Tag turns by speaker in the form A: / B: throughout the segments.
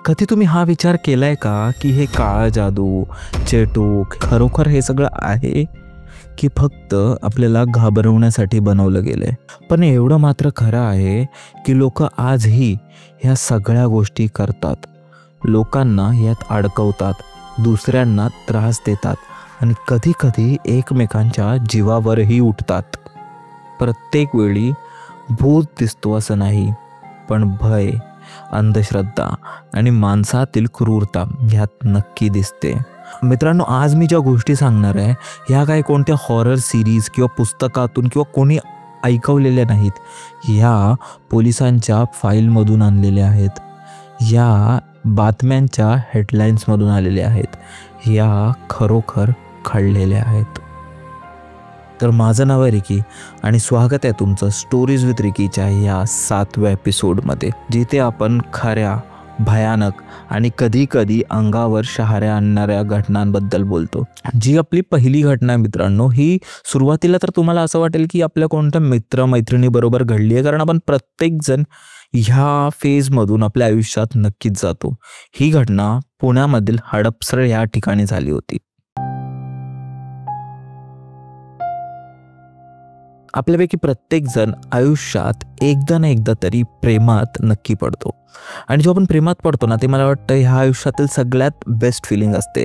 A: कधी तुम्ही हा विचार केलाय का की हे काळा जादू, चेटूक खरोखर हे सगळं आहे की फक्त आपल्याला घाबरवण्यासाठी बनवलं गेलंय? पण एवढं मात्र खरं आहे की लोक आजही ह्या सगळ्या गोष्टी करतात. लोकांना यात अडकवतात, दुसऱ्यांना त्रास देतात आणि कधी कधी एकमेकांच्या जीवावरही उठतात. प्रत्येक वेळी भूत दिसतो असं नाही, पण भय, अंधश्रद्धा आणि माणसातील क्रूरता ह्यात नक्की दिसते. मित्रांनो, आज मी ज्या गोष्टी सांगणार आहे ह्या काही कोणत्या हॉरर सिरीज किंवा पुस्तकातून किंवा कोणी ऐकवलेल्या नाहीत. ह्या पोलिसांच्या फाईलमधून आणलेल्या आहेत, ह्या बातम्यांच्या हेडलाईन्समधून आलेल्या आहेत, ह्या खरोखर घडलेल्या आहेत. तर माझं नाव आहे रिकी आणि स्वागत आहे तुमचं स्टोरीज विथ रिकीच्या ह्या 7व्या एपिसोडमध्ये, जिथे आपण खऱ्या, भयानक आणि कधी कधी अंगावर शहाऱ्या आणणाऱ्या घटनांबद्दल बोलतो. जी आपली पहिली घटना मित्रांनो, ही सुरुवातीला तर तुम्हाला असं वाटेल की आपल्या कोणत्या मित्रमैत्रिणीबरोबर घडली आहे, कारण आपण प्रत्येकजण ह्या फेजमधून आपल्या आयुष्यात नक्कीच जातो. ही घटना पुण्यामधील हडपसर या ठिकाणी झाली होती. आपल्यापैकी प्रत्येकजण आयुष्यात एकदा ना एकदा तरी प्रेमात नक्की पडतो आणि जेव्हा आपण प्रेमात पडतो ना, ते मला वाटतं ह्या आयुष्यातील सगळ्यात बेस्ट फिलिंग असते.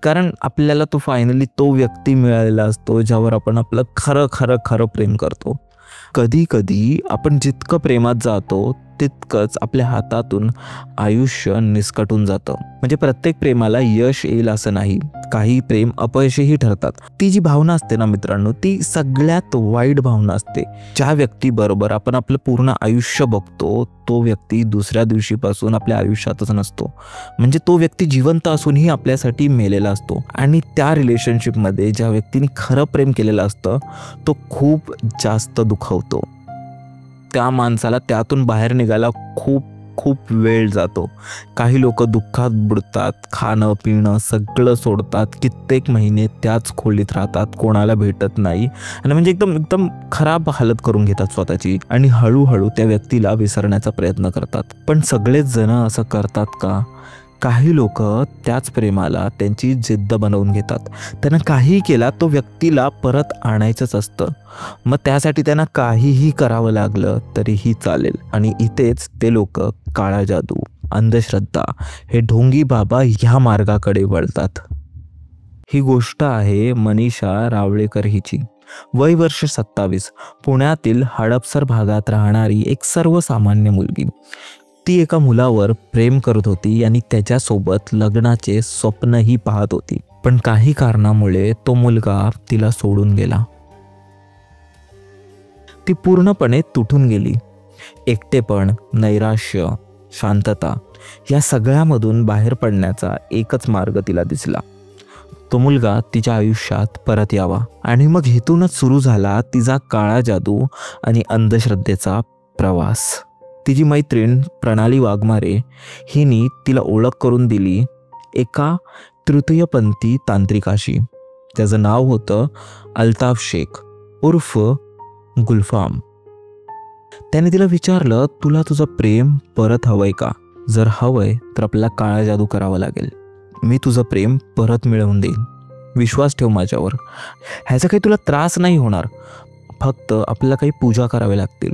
A: कारण आपल्याला तो फायनली तो व्यक्ती मिळालेला असतो ज्यावर आपण आपलं खरं खरं खरं प्रेम करतो. कधी कधी आपण जितकं प्रेमात जातो तितकंच आपल्या हातातून आयुष्य निसकटून जातं. म्हणजे प्रत्येक प्रेमाला यश येईल असं नाही, काही प्रेम अपयशही ठरतात. ती जी भावना असते ना मित्रांनो, ती सगळ्यात वाईट भावना असते. ज्या व्यक्तीबरोबर आपण आपलं पूर्ण आयुष्य बघतो तो व्यक्ती दुसऱ्या दिवशीपासून आपल्या आयुष्यातच नसतो. म्हणजे तो व्यक्ती जिवंत असूनही आपल्यासाठी मेलेला असतो. आणि त्या रिलेशनशिपमध्ये ज्या व्यक्तीने खरं प्रेम केलेलं असतं तो खूप जास्त दुखावतो. त्या माणसाला त्यातून बाहेर निघायला खूप खूप वेळ जातो. काही लोक दुःखात बुडतात, खाणं पिणं सगळं सोडतात, कित्येक महिने त्याच खोलीत राहतात, कोणाला भेटत नाही आणि म्हणजे एकदम एकदम खराब हालत करून घेतात स्वतःची आणि हळूहळू त्या व्यक्तीला विसरण्याचा प्रयत्न करतात. पण सगळेच जण असं करतात का? काही लोक त्याच प्रेमाला त्यांची जिद्द बनवून घेतात. त्यांना काहीही केला तो व्यक्तीला परत आणायचंच असतं. मग त्यासाठी त्यांना काहीही करावं लागलं तरीही चालेल. आणि इथेच ते लोक काळा जादू, अंधश्रद्धा, हे ढोंगी बाबा ह्या मार्गाकडे वळतात. ही गोष्ट आहे मनीषा रावळेकर हिची. वय वर्ष 27, पुण्यातील हडपसर भागात राहणारी एक सर्वसामान्य मुलगी. ती एका मुलावर प्रेम करत होती आणि त्याच्यासोबत लग्नाचे स्वप्नही पाहत होती. पण काही कारणामुळे तो मुलगा तिला सोडून गेला. ती पूर्णपणे तुटून गेली. एकटेपण, नैराश्य, शांतता या सगळ्यामधून बाहेर पडण्याचा एकच मार्ग तिला दिसला. तो मुलगा तिच्या आयुष्यात परत यावा. आणि मग इथूनच सुरू झाला तिचा काळा जादू आणि अंधश्रद्धेचा प्रवास. तिची मैत्रीण प्रणाली वाघमारे हिने तिला ओळख करून दिली एका तृतीयपंथी तांत्रिकाशी. त्याचं नाव होतं अल्ताफ शेख उर्फ गुलफाम. त्याने तिला विचारलं, तुला तुझं प्रेम परत हवंय का? जर हवंय तर आपल्याला काळा जादू करावा लागेल. मी तुझं प्रेम परत मिळवून देईन, विश्वास ठेव माझ्यावर. ह्याचा काही तुला त्रास नाही होणार, फक्त आपल्याला काही पूजा करावे लागतील.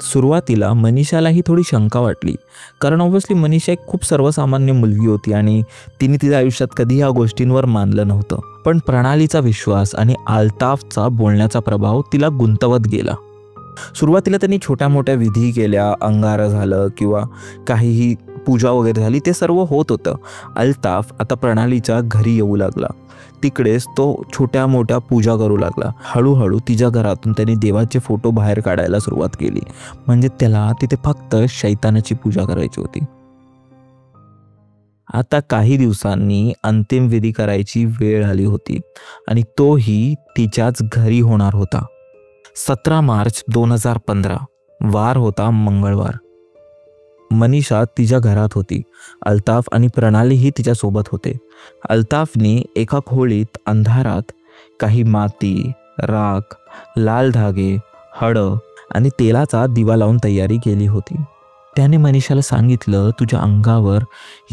A: सुरुवातीला मनीषालाही थोडी शंका वाटली, कारण ऑब्व्हियसली मनीषा एक खूप सर्वसामान्य मुलगी होती आणि तिने तिच्या आयुष्यात कधी ह्या गोष्टींवर मानलं नव्हतं. पण प्रणालीचा विश्वास आणि अल्ताफचा बोलण्याचा प्रभाव तिला गुंतवत गेला. सुरुवातीला त्यांनी छोट्या मोठ्या विधी केल्या, अंगारं झालं किंवा काहीही पूजा वगैरे झाली, ते सर्व होत होतं. अल्ताफ आता प्रणालीच्या घरी येऊ लागला. तिकडेच तो छोट्या मोठ्या पूजा करू लागला. हळूहळू तिच्या घरातून त्यांनी देवाचे फोटो बाहेर काढायला सुरुवात केली. म्हणजे त्याला तिथे फक्त शैतानाची पूजा करायची होती. आता काही दिवसांनी अंतिम विधी करायची वेळ आली होती आणि तोही तिच्याच घरी होणार होता. 17 मार्च 2015, वार होता मंगळवार. मनीषा तिच्या घरात होती. अल्ताफ आणि प्रणालीही तिच्यासोबत होते. अल्ताफने एका खोलीत अंधारात काही माती, राख, लाल धागे, हळद आणि तेलाचा दिवा लावून तयारी केली होती. त्याने मनीषाला सांगितलं, तुझ्या अंगावर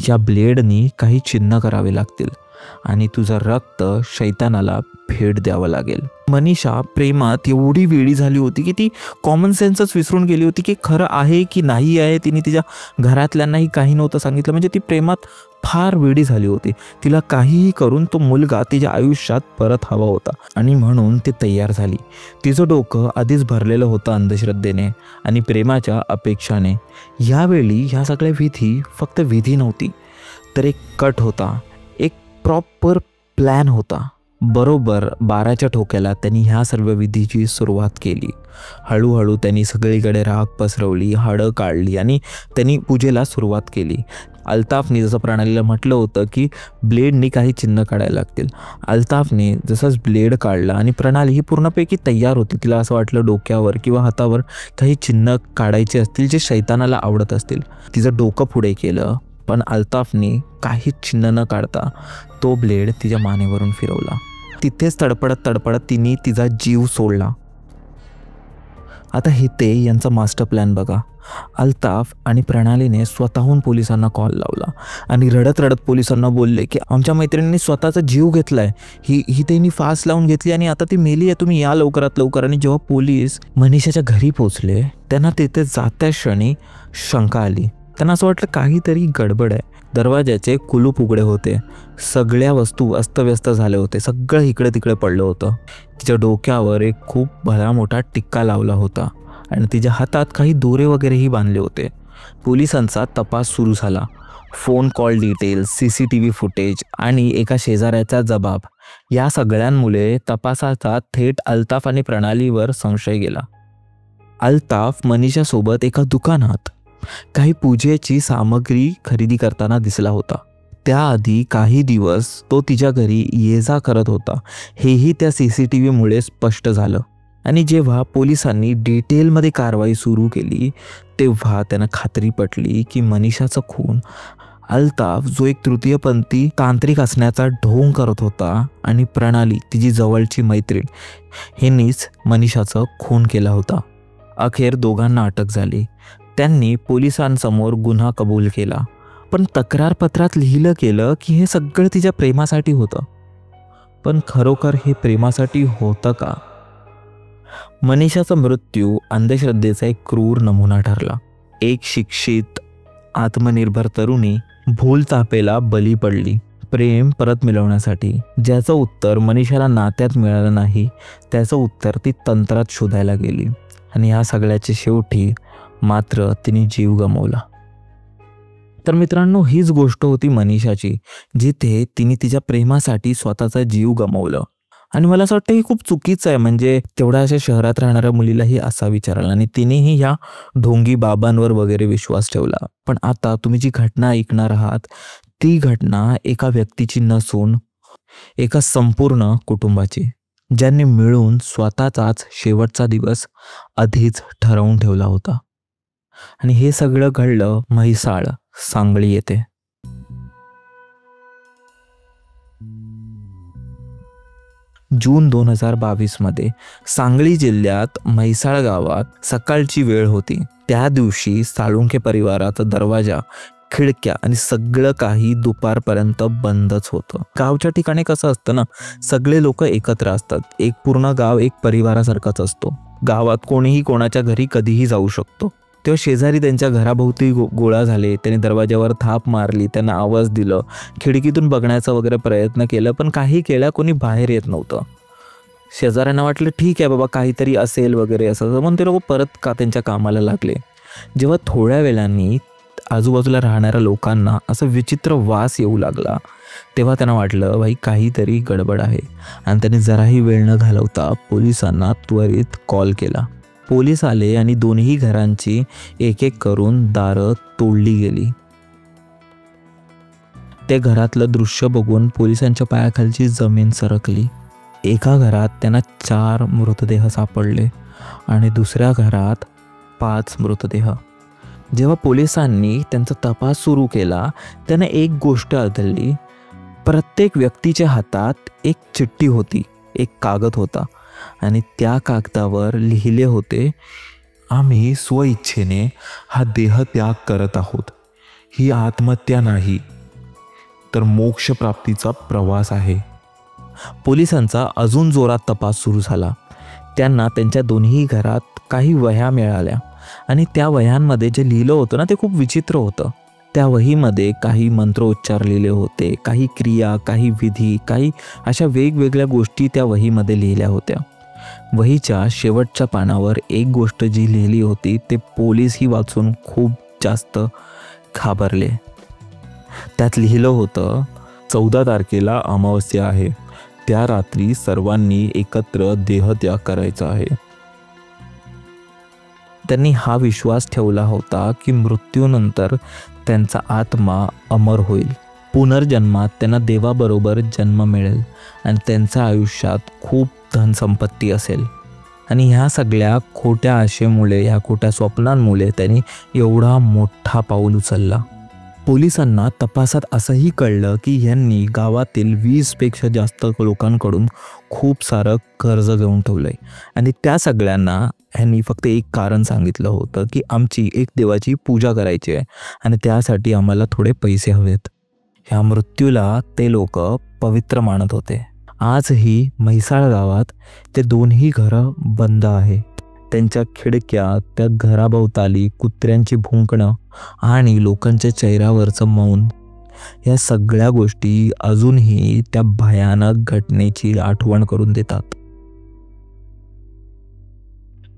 A: या ब्लेडनी काही चिन्ह करावे लागतील आणि तुझं रक्त शैतानाला भेट द्यावं लागेल. मनीषा प्रेमात एवढी वेडी झाली होती की ती कॉमन सेन्सच विसरून गेली होती की खरं आहे की नाही आहे. तिने तिच्या घरातल्यांनाही काही नव्हतं सांगितलं. म्हणजे ती प्रेमात फार वेडी झाली होती. तिला काहीही करून तो मुलगा तिच्या आयुष्यात परत हवा होता आणि म्हणून ती तयार झाली. तिचं डोकं आधीच भरलेलं होतं अंधश्रद्धेने आणि प्रेमाच्या अपेक्षाने. यावेळी ह्या सगळ्या विधी फक्त विधी नव्हती, तर एक कट होता, एक प्रॉपर प्लॅन होता. बरोबर 12च्या ठोक्याला त्यांनी ह्या सर्व विधीची सुरुवात केली. हळूहळू त्यांनी सगळीकडे राख पसरवली, हाडं काढली आणि त्यांनी पूजेला सुरुवात केली. अल्ताफने जसं प्रणालीला म्हटलं होतं की ब्लेडनी काही चिन्ह काढायला लागतील. अल्ताफने जसंच ब्लेड काढला आणि प्रणाली ही पूर्णपैकी तयार होती. तिला असं वाटलं डोक्यावर किंवा हातावर काही चिन्ह काढायचे असतील जे शैतानाला आवडत असतील. तिचं डोकं पुढे केलं, पण अल्ताफने काहीच चिन्ह न काढता तो ब्लेड तिच्या मानेवरून फिरवला. तिथेच तडपडत तडपडत तिने तिचा जीव सोडला. आता हे ते यांचा मास्टर प्लॅन बघा. अल्ताफ आणि प्रणालीने स्वतःहून पोलिसांना कॉल लावला आणि रडत रडत पोलिसांना बोलले की आमच्या मैत्रिणींनी स्वतःचा जीव घेतलाय, ही त्यांनी फास लावून घेतली आणि आता ती मेली आहे, तुम्ही या लवकरात लवकर. आणि जेव्हा पोलीस मनीषाच्या घरी पोहोचले त्यांना तिथे जात्या क्षणी शंका आली. त्यांना असं वाटलं काहीतरी गडबड आहे. दरवाजाचे कुलूप उघडे होते, सगळ्या वस्तू अस्तव्यस्त झाले होते, सगळं इकडे तिकडे पडलं होतं. तिच्या डोक्यावर एक खूप भला मोठा टिक्का लावला होता आणि तिच्या हातात काही दोरे वगैरेही बांधले होते. पोलिसांचा तपास सुरू झाला. Phone call details, CCTV footage आणि एका शेजाऱ्याचा जबाब या सगळ्यांमुळे तपासाचा थेट अल्ताफ आणि प्रणालीवर संशय गेला. अल्ताफ मनीषासोबत एका दुकानात काही पूजेची सामग्री खरेदी करताना दिसला होता. त्याआधी काही दिवस तो तिच्या घरी ये जा करत होता, हेही त्या CCTVमुळे स्पष्ट झालं. आणि जेव्हा पोलिसांनी डिटेलमध्ये कारवाई सुरू केली तेव्हा त्यांना खात्री पटली की मनीषाचा खून अल्ताफ, जो एक तृतीयपंथी तांत्रिक असण्याचा ढोंग करत होता, आणि प्रणाली, तिची जवळची मैत्रीण, ह्यांनीच मनीषाचा खून केला होता. अखेर दोघांना अटक झाली. त्यांनी पोलिसांसमोर गुन्हा कबूल केला, पण तक्रारपत्रात लिहिलं गेलं की हे सगळं तिच्या प्रेमासाठी होतं. पण खरोखर हे प्रेमासाठी होतं का? मनीषाचा मृत्यू अंधश्रद्धेचा एक क्रूर नमुना ठरला. एक शिक्षित आत्मनिर्भर तरुणी भूलथापेला बली पडली प्रेम परत मिळवण्यासाठी. ज्याचं उत्तर मनीषाला नात्यात मिळालं नाही, त्याचं उत्तर ती तंत्रात शोधायला गेली आणि ह्या सगळ्याच्या शेवटी मात्र तिने जीव गमावला. तर मित्रांनो, हीच गोष्ट होती मनीषाची, जिथे तिने तिच्या प्रेमासाठी स्वतःचा जीव गमावलं. आणि मला असं वाटतं ही खूप चुकीचं आहे. म्हणजे तेवढ्या अशा शहरात राहणाऱ्या मुलीलाही असा विचारायला, आणि तिनेही ह्या ढोंगी बाबांवर वगैरे विश्वास ठेवला. पण आता तुम्ही जी घटना ऐकणार आहात ती घटना एका व्यक्तीची नसून एका संपूर्ण कुटुंबाची, ज्यांनी मिळून स्वतःचाच शेवटचा दिवस आधीच ठरवून ठेवला होता. आणि हे सगळं घडलं म्हैसाळ, सांगली येथे. जून 2022 मध्ये सांगली जिल्ह्यात म्हैसाळ गावात सकाळची वेळ होती. त्या दिवशी साळुंखे परिवाराचा दरवाजा, खिडक्या आणि सगळं काही दुपारपर्यंत बंदच होतं. गावच्या ठिकाणी कसं असतं ना, सगळे लोक एकत्र असतात. एक पूर्ण गाव एक परिवारासारखाच असतो. गावात कोणीही कोणाच्या घरी कधीही जाऊ शकतो. तेव्हा शेजारी त्यांच्या घराभोवती गोळा झाले. त्यांनी दरवाजावर थाप मारली, त्यांना आवाज दिलं, खिडकीतून बघण्याचा वगैरे प्रयत्न केला, पण काही केल्या कोणी बाहेर येत नव्हतं. शेजाऱ्यांना वाटलं ठीक आहे बाबा काहीतरी असेल वगैरे असं, म्हणून ते लोक परत का त्यांच्या कामाला लागले. जेव्हा थोड्या वेळाने आजूबाजूला राहणाऱ्या लोकांना असं विचित्र वास येऊ लागला तेव्हा त्यांना वाटलं भाई काहीतरी गडबड आहे, आणि त्यांनी जराही वेळ न घालवता पोलिसांना त्वरित कॉल केला. पोलीस आले आणि दोन्ही घरांची एक एक करून दारं तोडली गेली. ते घरातलं दृश्य बघून पोलिसांच्या पायाखालची जमीन सरकली. एका घरात त्यांना 4 मृतदेह सापडले आणि दुसऱ्या घरात 5 मृतदेह. जेव्हा पोलिसांनी त्यांचा तपास सुरू केला त्यांना एक गोष्ट आढळली. प्रत्येक व्यक्तीच्या हातात एक चिठ्ठी होती, एक कागद होता, आणि त्या कागदावर लिहिले होते
B: आम्ही स्वइच्छेने हा देह त्याग करत आहोत. ही आत्महत्या नाही, तर मोक्षप्राप्तीचा प्रवास आहे.
A: पोलिसांचा अजून जोरात तपास सुरू झाला. त्यांना त्यांच्या दोन्ही घरात काही वह्या मिळाल्या आणि त्या वह्यांमध्ये जे लिहिलं होतं ना ते खूप विचित्र होतं. त्या वहीमध्ये काही मंत्रोच्चार लिहिले होते, काही क्रिया, काही विधी, काही अशा वेगवेगळ्या गोष्टी त्या वहीमध्ये लिहिल्या होत्या. वहीच्या शेवटच्या पानावर एक गोष्ट जी लिहिली होती ते पोलीसही वाचून खूप जास्त घाबरले. त्यात लिहिलं होतं, 14 तारखेला अमावस्या आहे. त्या रात्री सर्वांनी एकत्र देहत्याग करायचा आहे. त्यांनी हा विश्वास ठेवला होता की मृत्यूनंतर त्यांचा आत्मा अमर होईल. पुनर्जन्मात त्यांना देवाबरोबर जन्म मिळेल आणि त्यांच्या आयुष्यात खूप धनसंपत्ती असेल. आणि ह्या सगळ्या खोट्या आशेमुळे, ह्या खोट्या स्वप्नांमुळे त्यांनी एवढा मोठा पाऊल उचलला. पोलिसांना तपासात असंही कळलं की यांनी गावातील 20पेक्षा जास्त लोकांकडून खूप सारं कर्ज घेऊन ठेवलंय आणि त्या सगळ्यांना ह्यांनी फक्त एक कारण सांगितलं होतं की आमची एक देवाची पूजा करायची आहे आणि त्यासाठी आम्हाला थोडे पैसे हवेत. ह्या मृत्यूला ते लोक पवित्र मानत होते. आजही म्हैसाळ गावात ते दोन्ही घरं बंद आहे. त्यांच्या खिडक्या, त्या घराभोवताली कुत्र्यांची भुंकणं आणि लोकांच्या चेहऱ्यावरचं मौन, या सगळ्या गोष्टी अजूनही त्या भयानक घटनेची आठवण करून देतात.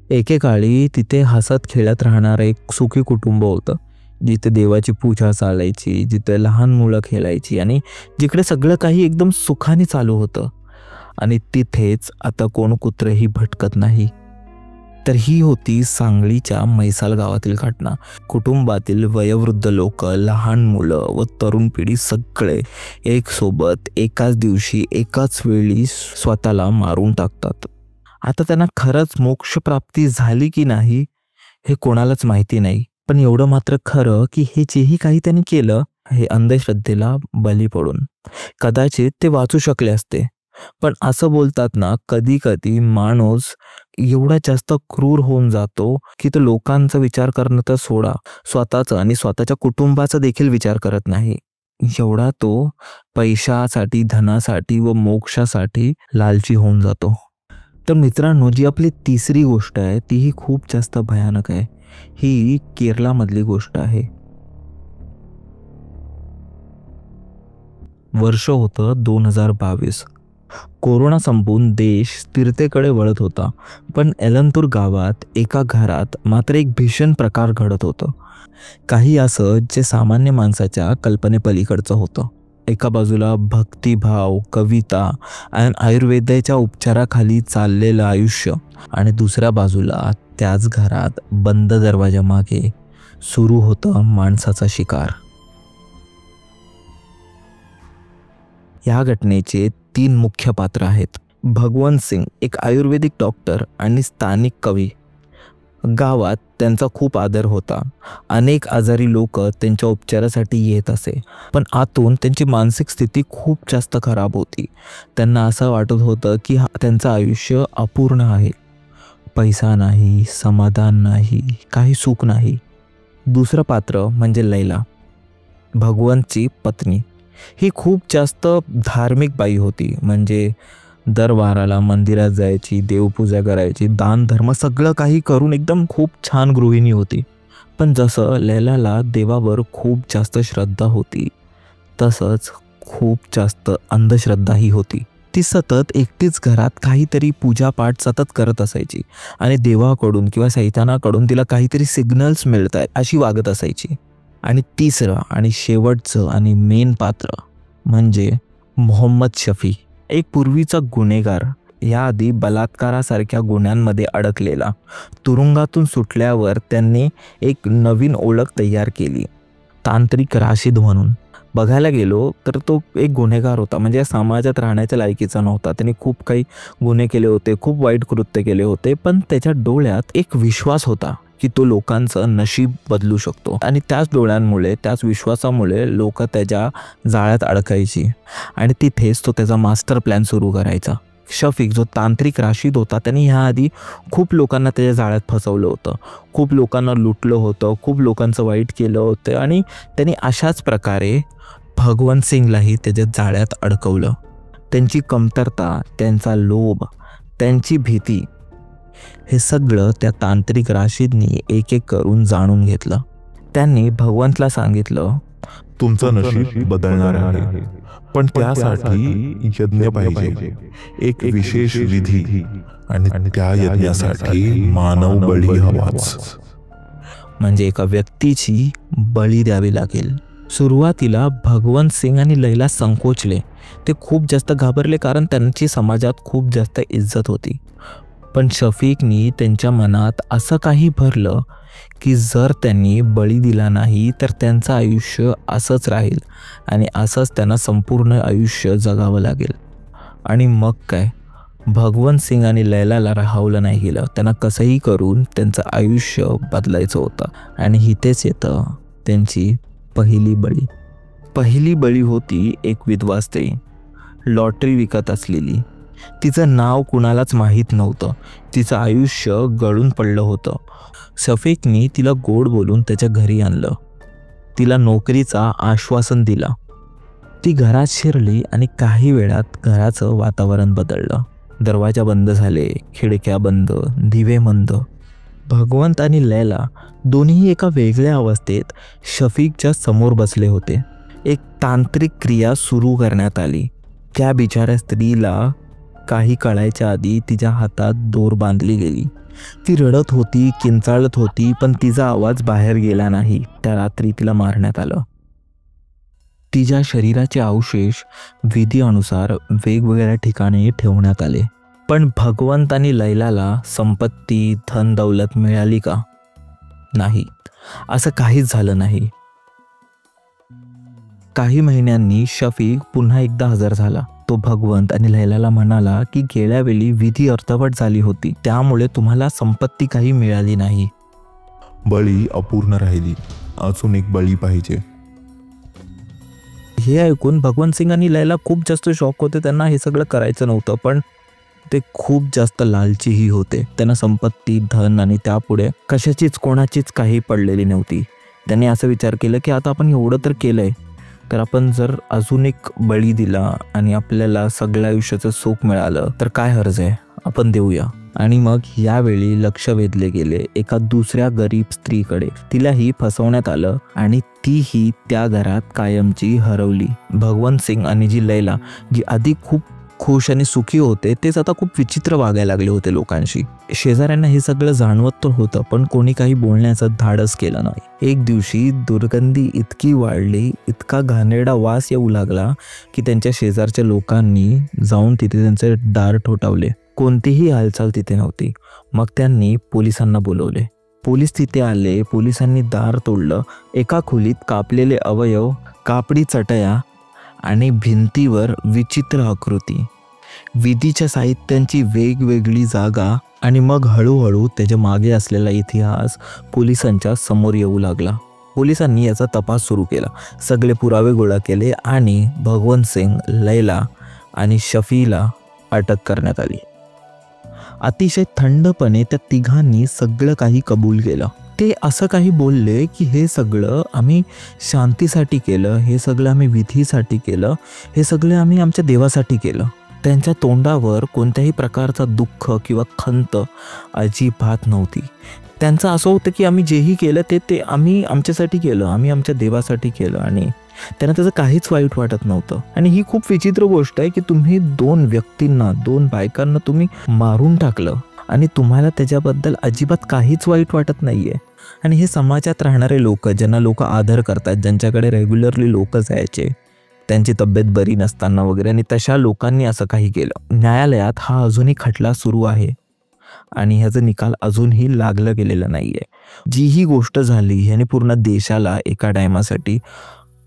A: एकेकाळी तिथे हसत खेळत राहणारं एक सुखी कुटुंब होतं, जिथे देवाची पूजा चालायची, जिथे लहान मुलं खेळायची आणि जिकडे सगळं काही एकदम सुखाने चालू होतं. आणि तिथेच आता कोण कुत्रही भटकत नाही. तर ही होती सांगलीच्या म्हैसाळ गावातील घटना. कुटुंबातील वयोवृद्ध लोक, लहान मुलं व तरुण पिढी सगळे एक सोबत एकाच दिवशी एकाच वेळी स्वतःला मारून टाकतात. आता त्यांना खरंच मोक्षप्राप्ती झाली की नाही हे कोणालाच माहिती नाही. पण एवढं मात्र खरं की हे जेही काही त्यांनी केलं हे अंधश्रद्धेला बली पडून. कदाचित ते वाचू शकले असते, पण असं बोलतात ना, कधी कधी माणूस एवढा जास्त क्रूर होऊन जातो की तो लोकांचा विचार करणं तर सोडा, स्वतःचा आणि स्वतःच्या कुटुंबाचा देखील विचार करत नाही. एवढा तो पैशासाठी, धनासाठी व मोक्षासाठी लालची होऊन जातो. तर मित्रांनो, जी आपली तिसरी गोष्ट आहे तीही खूप जास्त भयानक आहे. ही केरळमधली गोष्ट आहे. वर्ष होतं 2022. कोरोना संपून देश स्थिरतेकडे वळत होता, पण एलंतूर गावात एका घरात मात्र एक भीषण प्रकार घडत होतं. काही असं जे सामान्य माणसाच्या कल्पनेपलीकडचं होतं. एका बाजूला भक्तिभाव, कविता आणि आयुर्वेदाच्या उपचाराखाली चाललेलं आयुष्य आणि दुसऱ्या बाजूला त्याच घरात बंद दरवाजामागे सुरू होतं माणसाचा शिकार. या घटनेचे 3 मुख्य पात्र आहेत. भगवंत सिंग, एक आयुर्वेदिक डॉक्टर आणि स्थानिक कवी. गावात त्यांचा खूप आदर होता. अनेक आजारी लोक त्यांच्या उपचारासाठी येत असे, पण आतून त्यांची मानसिक स्थिती खूप जास्त खराब होती. त्यांना असं वाटत होतं की त्यांचं आयुष्य अपूर्ण आहे. पैसा नाही, समाधान नाही, काही सुख नाही. दुसरं पात्र म्हणजे लैला, भगवंतची पत्नी. ही खूप जास्त धार्मिक बाई होती. म्हणजे दर वाराला मंदिरात जायची, देवपूजा करायची, दान धर्म सगळं काही करून एकदम खूप छान गृहिणी होती. पण जसं लैलाला देवावर खूप जास्त श्रद्धा होती, तसंच खूप जास्त अंधश्रद्धाही होती. ती सतत एकटीच घरात काहीतरी पूजापाठ सतत करत असायची आणि देवाकडून किंवा सैतानाकडून तिला काहीतरी सिग्नल्स मिळत आहेत अशी वागत असायची. आणि तिसरं आणि शेवटचं आणि मेन पात्र म्हणजे मोहम्मद शफी, एक पूर्वीचा गुन्हेगार. याआधी बलात्कारासारख्या गुन्ह्यांमध्ये अडकलेला. तुरुंगातून सुटल्यावर त्यांनी एक नवीन ओळख तयार केली, तांत्रिक राशिद म्हणून. बघायला गेलो तर तो एक गुन्हेगार होता, म्हणजे समाजात राहण्याच्या लायकीचा नव्हता. त्याने खूप काही गुन्हे केले होते, खूप वाईट कृत्य केले होते, पण त्याच्या डोळ्यात एक विश्वास होता की तो लोकांचं नशीब बदलू शकतो. आणि त्याच डोळ्यांमुळे, त्याच विश्वासामुळे लोक त्याच्या जाळ्यात अडकायची आणि तिथेच तो त्याचा मास्टर प्लॅन सुरू करायचा. शफीक जो तांत्रिक राशीद होता त्याने ह्याआधी खूप लोकांना त्याच्या जाळ्यात फसवलं होतं, खूप लोकांना लुटलं होतं, खूप लोकांचं वाईट केलं होतं आणि त्यांनी अशाच प्रकारे भगवंत सिंगलाही त्याच्या जाळ्यात अडकवलं. त्यांची कमतरता, त्यांचा लोभ, त्यांची भीती हे सगळं त्या तांत्रिक राशीदनी एक एक करून जाणून घेतलं. त्यांनी भगवंतला सांगितलं,
B: तुमचं नशीब बदलणार आहे, पण त्यासाठी यज्ञ पाहिजे, एक विशेष विधी, आणि त्या यज्ञासाठी मानव बळी हवाच.
A: म्हणजे एका व्यक्तीची बळी द्यावी लागेल. सुरुवातीला भगवंत सिंग आणि लैला संकोचले. ते खूप जास्त घाबरले कारण त्यांची समाजात खूप जास्त इज्जत होती. पण शफीकनी त्यांच्या मनात असं काही भरलं की जर त्यांनी बळी दिला नाही तर त्यांचं आयुष्य असंच राहील आणि असंच त्यांना संपूर्ण आयुष्य जगावं लागेल. आणि मग काय, भगवंत सिंग आणि लैलाला राहावलं नाही गेलं. त्यांना कसंही करून त्यांचं आयुष्य बदलायचं होतं. आणि इथेच येतं त्यांची पहिली बळी. पहिली बळी होती एक विधवा स्त्री, लॉटरी विकत असलेली. तिचं नाव कुणालाच माहीत नव्हतं. तिचं आयुष्य गळून पडलं होतं. शफीकनी तिला गोड बोलून त्याच्या घरी आणलं. तिला नोकरीचा आश्वासन दिला. ती घरात शिरली आणि काही वेळात घराचं वातावरण बदललं. दरवाजा बंद झाले, खिडक्या बंद, दिवे मंद. भगवंत आणि लैला दोन्ही एका वेगळ्या अवस्थेत शफीकच्या समोर बसले होते. एक तांत्रिक क्रिया सुरू करण्यात आली. त्या बिचाऱ्या स्त्रीला काही कळायच्या आधी तिच्या हातात दोर बांधली गेली. ती रडत होती, किंचाळत होती, पण तिचा आवाज बाहेर गेला नाही. त्या रात्री तिला मारण्यात आलं. तिच्या शरीराचे अवशेष विधीनुसार वेगवेगळ्या ठिकाणी ठेवण्यात आले. पण भगवंत आणि लैलाला संपत्ती, धन दौलत मिळाली का? नाही, असं काहीच झालं नाही. काही महिन्यांनी शफीक पुन्हा एकदा हजर झाला. तो भगवंत आणि लैलाला म्हणाला की गेल्या वेळी विधी अर्धवट झाली होती, त्यामुळे तुम्हाला संपत्ती काही मिळाली नाही.
B: बळी अपूर्ण राहिली, अजून एक बळी पाहिजे.
A: हे ऐकून भगवंत सिंग आणि लैला खूप जास्त शॉक होते. त्यांना हे सगळं करायचं नव्हतं, पण ते खूप जास्त लालचीही होते. त्यांना संपत्ती, धन आणि त्यापुढे कशाचीच कोणाचीच काही पडलेली नव्हती. त्यांनी असं विचार केलं की आता आपण एवढं तर केलंय, तर आपण जर अजून एक बळी दिला आणि आपल्याला सगळ्या आयुष्याचं सुख मिळालं तर काय हरज आहे, आपण देऊया. आणि मग यावेळी लक्ष वेधले गेले एका दुसऱ्या गरीब स्त्रीकडे. तिलाही फसवण्यात आलं आणि तीही त्या घरात कायमची हरवली. भगवंत सिंग आणि जी लैला, जी आधी खूप खुश आणि सुखी होते, तेच आता खूप विचित्र वागायला लागले होते लोकांशी. शेजाऱ्यांना हे सगळं जाणवत तर होतं, पण कोणी काही बोलण्याचं धाडस केलं नाही. एक दिवशी दुर्गंधी इतकी वाढली, इतका घाणेरडा वास येऊ लागला की त्यांच्या शेजारच्या लोकांनी जाऊन तिथे त्यांचे दार ठोठावले. कोणतीही हालचाल तिथे नव्हती. मग त्यांनी पोलिसांना बोलवले. पोलीस तिथे आले. पोलिसांनी दार तोडलं. एका खोलीत कापलेले अवयव, कापडी चटया आणि भिंतीवर विचित्र आकृती, विधीच्या साहित्यांची वेगवेगळी जागा आणि मग हळूहळू त्याच्या मागे असलेला इतिहास पोलिसांच्या समोर येऊ लागला. पोलिसांनी याचा तपास सुरू केला. सगळे पुरावे गोळा केले आणि भगवंत सिंग, लैला आणि शफीला अटक करण्यात आली. अतिशय थंडपणे त्या तिघांनी सगळं काही कबूल केलं. ते असं काही बोलले की हे सगळं आम्ही शांतीसाठी केलं, हे सगळं आम्ही विधीसाठी केलं, हे सगळं आम्ही आमच्या देवासाठी केलं. त्यांच्या तोंडावर कोणत्याही प्रकारचा दुःख किंवा खंत अजिबात नव्हती. त्यांचं असं होतं की आम्ही जेही केलं ते आम्ही आमच्यासाठी केलं, आम्ही आमच्या देवासाठी केलं आणि त्यांना त्याचं काहीच वाईट वाटत नव्हतं. आणि ही खूप विचित्र गोष्ट आहे की तुम्ही दोन व्यक्तींना, दोन बायकांना तुम्ही मारून टाकलं आणि तुम्हाला त्याच्याबद्दल अजिबात काहीच वाईट वाटत नाहीये. आणि हे समाजात राहणारे लोक, ज्यांना लोक आदर करतात, ज्यांच्याकडे रेग्युलरली लोक जायचे त्यांची तब्येत बरी नसताना वगैरे, आणि तशा लोकांनी असं काही केलं. न्यायालयात हा अजूनही खटला सुरू आहे आणि ह्याचा निकाल अजूनही लागलं गेलेला नाहीये. जी ही गोष्ट झाली ह्याने पूर्ण देशाला एका टायमासाठी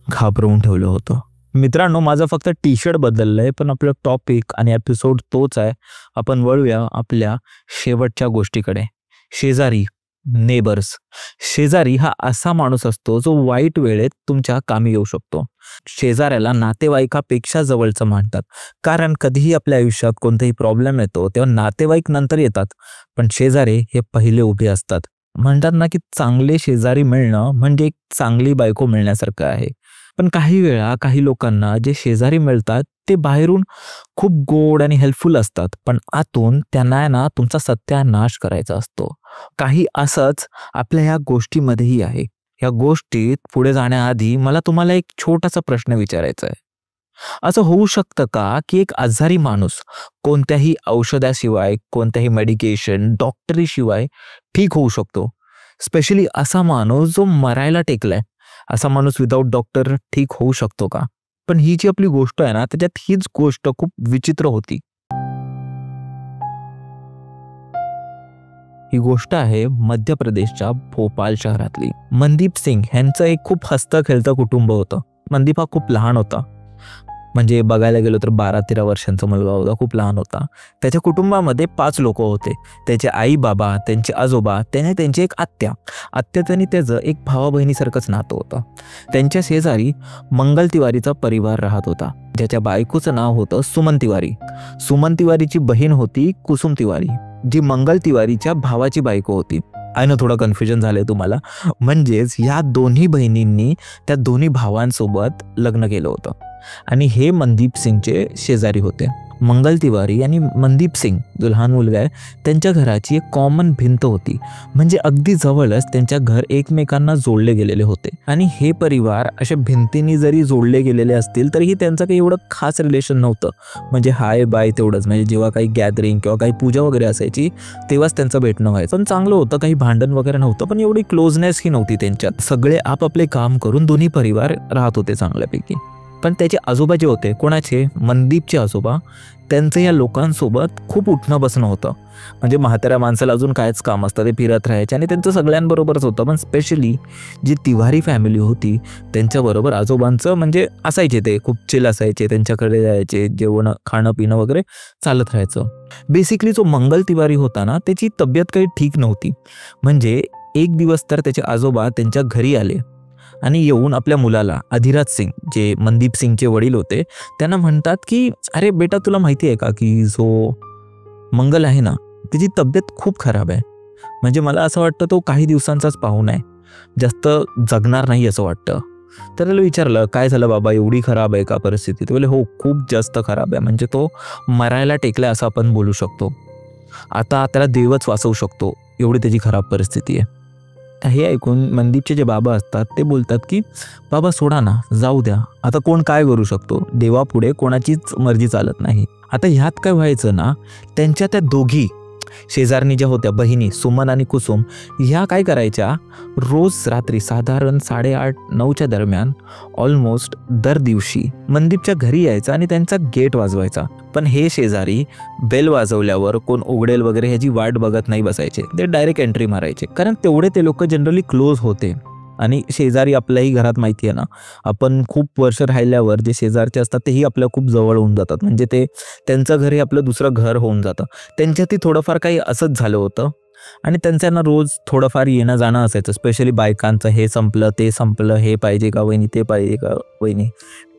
A: घाबरवून ठेवलं होतं. मित्रांनो, माझा फक्त टी शर्ट बदललंय, पण आपलं टॉपिक आणि एपिसोड तोच आहे. आपण वळूया आपल्या शेवटच्या गोष्टीकडे, शेजारी. नेबर्स, शेजारी हा असा माणूस असतो जो वाईट वेळेत तुमच्या कामी येऊ शकतो. शेजाऱ्याला नातेवाईकापेक्षा जवळचं मानतात, कारण कधीही आपल्या आयुष्यात कोणताही प्रॉब्लेम येतो तेव्हा नातेवाईक नंतर येतात, पण शेजारी हे पहिले उभे असतात. म्हणतात ना की चांगले शेजारी मिळणं म्हणजे एक चांगली बायको मिळण्यासारखं आहे. पण काही वेळा काही लोकांना जे शेजारी मिळतात ते बाहेरून खूप गोड आणि हेल्पफुल असतात, पण आतून त्यांना ना तुमचा सत्यानाश करायचा असतो. काही असंच आपल्या ह्या गोष्टीमध्येही आहे. या गोष्टीत पुढे जाण्याआधी मला तुम्हाला एक छोटासा प्रश्न विचारायचा आहे. असं होऊ शकतं का की एक आजारी माणूस कोणत्याही औषधाशिवाय, कोणत्याही मेडिकेशन, डॉक्टरीशिवाय ठीक होऊ शकतो? स्पेशली असा माणूस जो मरायला टेकलाय, असा माणूस विदाऊट डॉक्टर ठीक होऊ शकतो का? पण ही जी आपली गोष्ट आहे ना, त्याच्यात हीच गोष्ट खूप विचित्र होती. ही गोष्ट आहे मध्य प्रदेशच्या भोपाल शहरातली. मनदीप सिंग यांचं एक खूप हसतं खेळतं कुटुंब होतं. मनदीप हा खूप लहान होता, म्हणजे बघायला गेलो तर 12-13 वर्षांचा मुलगा होता, खूप लहान होता. त्याच्या कुटुंबामध्ये 5 लोक होते. त्याचे आई बाबा, त्यांचे आजोबा, त्याने त्यांची एक आत्या आणि त्याचं एक भावा बहिणीसारखंच नातं होतं. त्यांच्या शेजारी मंगल तिवारीचा परिवार राहत होता, ज्याच्या बायकोचं नाव होतं सुमन तिवारी. सुमन तिवारीची बहीण होती कुसुम तिवारी, जी मंगल तिवारीच्या भावाची बायको होती. आहे ना, थोडं कन्फ्युजन झालंय तुम्हाला. म्हणजेच या दोन्ही बहिणींनी त्या दोन्ही भावांसोबत लग्न केलं होतं आणि हे मनदीप सिंगचे शेजारी होते. मंगल तिवारी आणि मनदीप सिंग जो लहान मुलगा आहे त्यांच्या घराची एक कॉमन भिंत होती, म्हणजे अगदी जवळच त्यांच्या घर एकमेकांना जोडले गेलेले होते. आणि हे परिवार अशा भिंतींनी जरी जोडले गेलेले असतील तरीही त्यांचं काही एवढं खास रिलेशन नव्हतं. म्हणजे हाय बाय तेवढंच, म्हणजे जेव्हा काही गॅदरिंग किंवा काही पूजा वगैरे असायची तेव्हाच त्यांचं भेटणं व्हायचं. पण चांगलं होतं, काही भांडण वगैरे नव्हतं, पण एवढी क्लोजनेस ही नव्हती त्यांच्यात. सगळे आपापले काम करून दोन्ही परिवार राहत होते चांगल्यापैकी. पण त्याचे आजोबा जे होते, कोणाचे? मनदीपचे आजोबा, त्यांचं या लोकांसोबत खूप उठणं बसणं होतं. म्हणजे म्हाताऱ्या माणसाला अजून कायच काम असतं, ते फिरत राहायचे आणि त्यांचं सगळ्यांबरोबरच होतं. पण स्पेशली जी तिवारी फॅमिली होती त्यांच्याबरोबर आजोबांचं म्हणजे असायचे, ते खूप चिल असायचे, त्यांच्याकडे जायचे, जेवण खाणं पिणं वगैरे चालत राहायचं. बेसिकली जो मंगल तिवारी होता ना, त्याची तब्येत काही ठीक नव्हती. म्हणजे एक दिवस तर त्याचे आजोबा त्यांच्या घरी आले आणि येऊन आपल्या मुलाला अधिराज सिंग, जे मनदीप सिंगचे वडील होते, त्यांना म्हणतात की अरे बेटा, तुला माहिती आहे का की जो मंगल आहे ना, त्याची तब्येत खूप खराब आहे. म्हणजे मला असं वाटतं तो काही दिवसांचाच पाहुणा आहे, जास्त जगणार नाही असं वाटतं. तर त्याला विचारलं, काय झालं बाबा, एवढी खराब आहे का परिस्थिती? ते बोले हो, खूप जास्त खराब आहे, म्हणजे तो मरायला टेकलाय असं आपण बोलू शकतो. आता त्याला देवच वाचवू शकतो, एवढी त्याची खराब परिस्थिती आहे. हे ऐकून मनदीपचे जे बाबा असतात ते बोलतात की बाबा सोडा ना, जाऊ द्या, आता कोण काय करू शकतो, देवापुढे कोणाचीच मर्जी चालत नाही. आता ह्यात काय व्हायचं ना, त्यांच्या त्या दोघी शेजारणी ज्या होत्या बहिणी सुमन आणि कुसुम, ह्या काय करायच्या, रोज रात्री साधारण 8:30-9च्या दरम्यान ऑलमोस्ट दर दिवशी मनदीपच्या घरी यायचा आणि त्यांचा गेट वाजवायचा. पण हे शेजारी बेल वाजवल्यावर कोण उघडेल वगैरे ह्याची वाट बघत नाही बसायचे, ते डायरेक्ट एंट्री मारायचे, कारण तेवढे ते लोक जनरली क्लोज होते. आणि शेजारी आपल्याही घरात माहिती आहे ना, आपण खूप वर्ष राहिल्यावर जे शेजारचे असतात तेही आपल्या खूप जवळ होऊन जातात, म्हणजे ते त्यांचं घर हे आपलं दुसरं घर होऊन जातं. त्यांच्यातही थोडंफार काही असंच झालं होतं आणि त्यांना रोज थोडंफार येणं जाणं असायचं. स्पेशली बायकांचं, हे संपलं ते संपलं, हे पाहिजे का वहिनी, ते पाहिजे का वहिनी,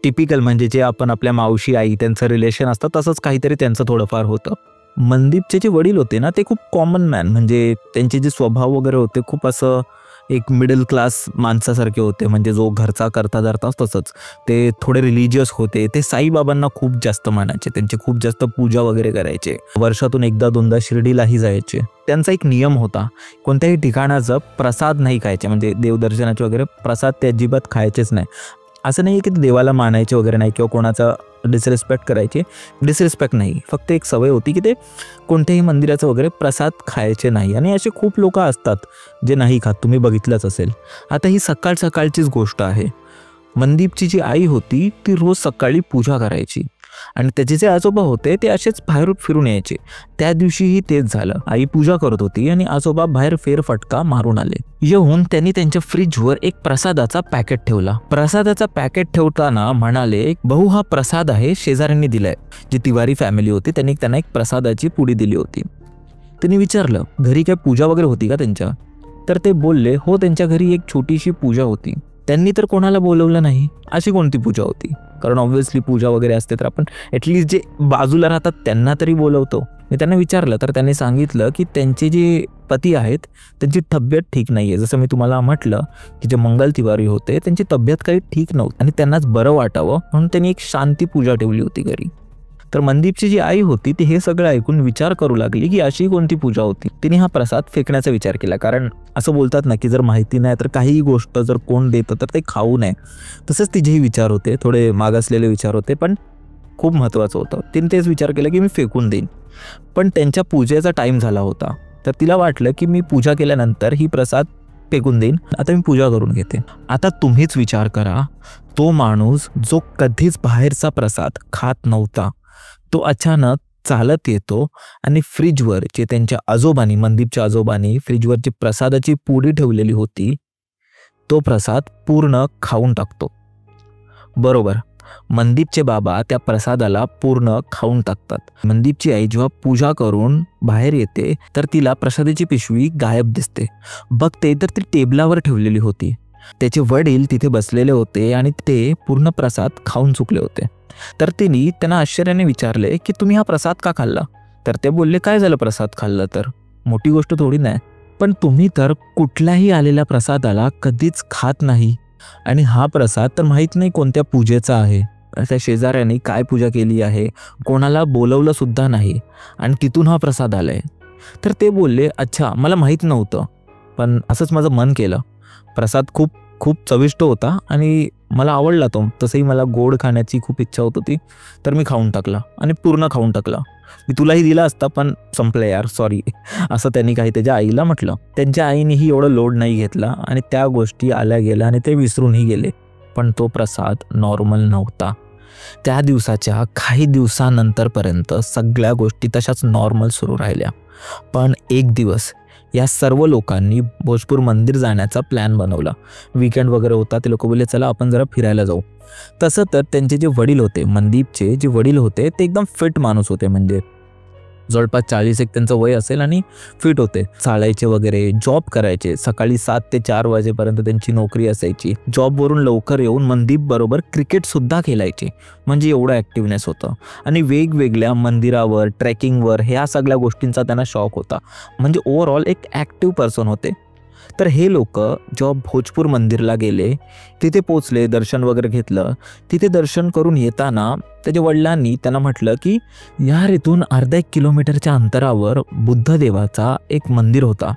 A: टिपिकल म्हणजे जे आपण आपल्या मावशी आई त्यांचं रिलेशन असतं तसंच काहीतरी त्यांचं थोडंफार होतं. मनदीपचे जे वडील होते ना, ते खूप कॉमन मॅन, म्हणजे त्यांचे जे स्वभाव वगैरे होते खूप असं एक मिडल क्लास माणसासारखे होते. म्हणजे जो घरचा करता धरता तसंच. ते थोडे रिलिजियस होते, ते साईबाबांना खूप जास्त मानायचे, त्यांचे खूप जास्त पूजा वगैरे करायचे, वर्षातून 1-2दा शिर्डीलाही जायचे. त्यांचा एक नियम होता, कोणत्याही ठिकाणाचं प्रसाद नाही खायचे, म्हणजे देवदर्शनाचे वगैरे प्रसाद ते अजिबात खायचेच नाही. असं नाही की ते देवाला मानायचे वगैरे नाही किंवा कोणाचा डिसरिस्पेक्ट करायचे, डिसरिस्पेक्ट नाही, फक्त एक सवय होती की ते कोणत्याही मंदिराचं वगैरे प्रसाद खायचे नाही. आणि असे खूप लोक असतात जे नाही खात, तुम्ही बघितलंच असेल. आता ही सकाळ सकाळचीच गोष्ट आहे. मनदीपची जी आई होती ती रोज सकाळी पूजा करायची आणि त्याचे जे आजोबा होते ते असेच बाहेर फिरून यायचे. त्या दिवशीही तेच झालं, आई पूजा करत होती आणि आजोबा बाहेर फेरफटका मारून आले. येऊन त्यांनी त्यांच्या फ्रीजवर एक प्रसादाचा पॅकेट ठेवला. प्रसादाचा पॅकेट ठेवताना म्हणाले, भाऊ हा प्रसाद आहे, शेजाऱ्यांनी दिलाय. जी तिवारी फॅमिली होती त्यांना एक प्रसादाची पुडी दिली होती. त्यांनी विचारलं, घरी काय पूजा वगैरे होती का त्यांच्या? तर ते बोलले, हो त्यांच्या घरी एक छोटीशी पूजा होती. त्यांनी तर कोणाला बोलवलं नाही. अशी कोणती पूजा होती? कारण ऑब्व्हियसली पूजा वगैरे असते तर आपण ॲटलिस्ट जे बाजूला राहतात त्यांना तरी बोलवतो. मी त्यांना विचारलं तर त्यांनी सांगितलं की त्यांचे जे पती आहेत त्यांची तब्येत ठीक नाही आहे. जसं मी तुम्हाला म्हटलं की जे मंगल तिवारी होते त्यांची तब्येत काही ठीक नव्हती आणि त्यांनाच बरं वाटावं म्हणून त्यांनी एक शांती पूजा ठेवली होती घरी. तर मनदीपची जी आई होती ती हे सगळं ऐकून विचार करू लागली की अशी कोणती पूजा होती. तिने हा प्रसाद फेकण्याचा विचार केला. कारण असं बोलतात ना की जर माहिती नाही तर काहीही गोष्ट जर कोण देतं तर ते खाऊ नये. तसेच तिचेही विचार होते, थोडे मागासलेले विचार होते, पण खूप महत्त्वाचं होतं. तिने तेच विचार केला की मी फेकून देईन. पण त्यांच्या पूजेचा टाईम झाला होता. तर तिला वाटलं की मी पूजा केल्यानंतर ही प्रसाद फेकून देईन, आता मी पूजा करून घेते. आता तुम्हीच विचार करा, तो माणूस जो कधीच बाहेरचा प्रसाद खात नव्हता तो अचानक चालत येतो आणि फ्रीजवर जे त्यांच्या आजोबांनी, मनदीपच्या आजोबांनी फ्रीजवर जी प्रसादाची पुडी ठेवलेली होती तो प्रसाद पूर्ण खाऊन टाकतो. बरोबर, मनदीपचे बाबा त्या प्रसादाला पूर्ण खाऊन टाकतात. मनदीपची आई जेव्हा पूजा करून बाहेर येते तर तिला प्रसादाची पिशवी गायब दिसते. बघते तर ती टेबलावर ठेवलेली होती. त्याचे वडील तिथे बसलेले होते आणि ते पूर्ण प्रसाद खाऊन चुकले होते. तर तिने त्यांना आश्चर्याने विचारले की तुम्ही हा प्रसाद का खाल्ला? तर ते बोलले, काय झालं प्रसाद खाल्लं तर, मोठी गोष्ट थोडी नाही, पण तुम्ही तर कुठल्याही आलेल्या प्रसादाला कधीच खात नाही आणि हा प्रसाद तर माहीत नाही कोणत्या पूजेचा आहे, त्या शेजाऱ्यांनी काय पूजा केली आहे, कोणाला बोलवलं सुद्धा नाही आणि तिथून हा प्रसाद आलाय. तर ते बोलले, अच्छा मला माहीत नव्हतं, पण असंच माझं मन केलं. प्रसाद खूप खूप चविष्ट होता आणि मला आवडला तो. तसंही मला गोड खाण्याची खूप इच्छा होत होती तर मी खाऊन टाकला आणि पूर्ण खाऊन टाकला. मी तुलाही दिला असता पण संपलं यार, सॉरी, असं त्यांनी काही त्याच्या आईला म्हटलं. त्यांच्या आईनेही एवढं लोड नाही घेतला आणि त्या गोष्टी आल्या गेल्या आणि ते विसरूनही गेले. पण तो प्रसाद नॉर्मल नव्हता. त्या दिवसाच्या काही दिवसानंतरपर्यंत सगळ्या गोष्टी तशाच नॉर्मल सुरू राहिल्या. पण एक दिवस या सर्व लोकांनी भोजपूर मंदिर जाण्याचा प्लॅन बनवला. वीकेंड वगैरे होता, ते लोक बोलले चला आपण जरा फिरायला जाऊ. तसं तर त्यांचे जे वडील होते, मनदीपचे जे वडील होते ते एकदम फिट माणूस होते. म्हणजे जवळपास 40 एक त्यांचं वय असेल आणि फिट होते. चालायचे वगैरे, जॉब करायचे. सकाळी 7 ते 4 वाजेपर्यंत त्यांची नोकरी असायची. जॉबवरून लवकर येऊन मनदीप बरोबर क्रिकेटसुद्धा खेळायचे. म्हणजे एवढं ॲक्टिव्हनेस होतं आणि वेगवेगळ्या मंदिरावर, ट्रेकिंगवर ह्या सगळ्या गोष्टींचा त्यांना शौक होता. म्हणजे ओव्हरऑल एक ॲक्टिव्ह पर्सन होते. तर हे लोक जेव्हा भोजपूर मंदिरला गेले, तिथे पोचले, दर्शन वगैरे घेतलं. तिथे दर्शन करून येताना त्याच्या वडिलांनी त्यांना म्हटलं की यार इथून अर्धा 1 किलोमीटरच्या अंतरावर बुद्धदेवाचा एक मंदिर होता,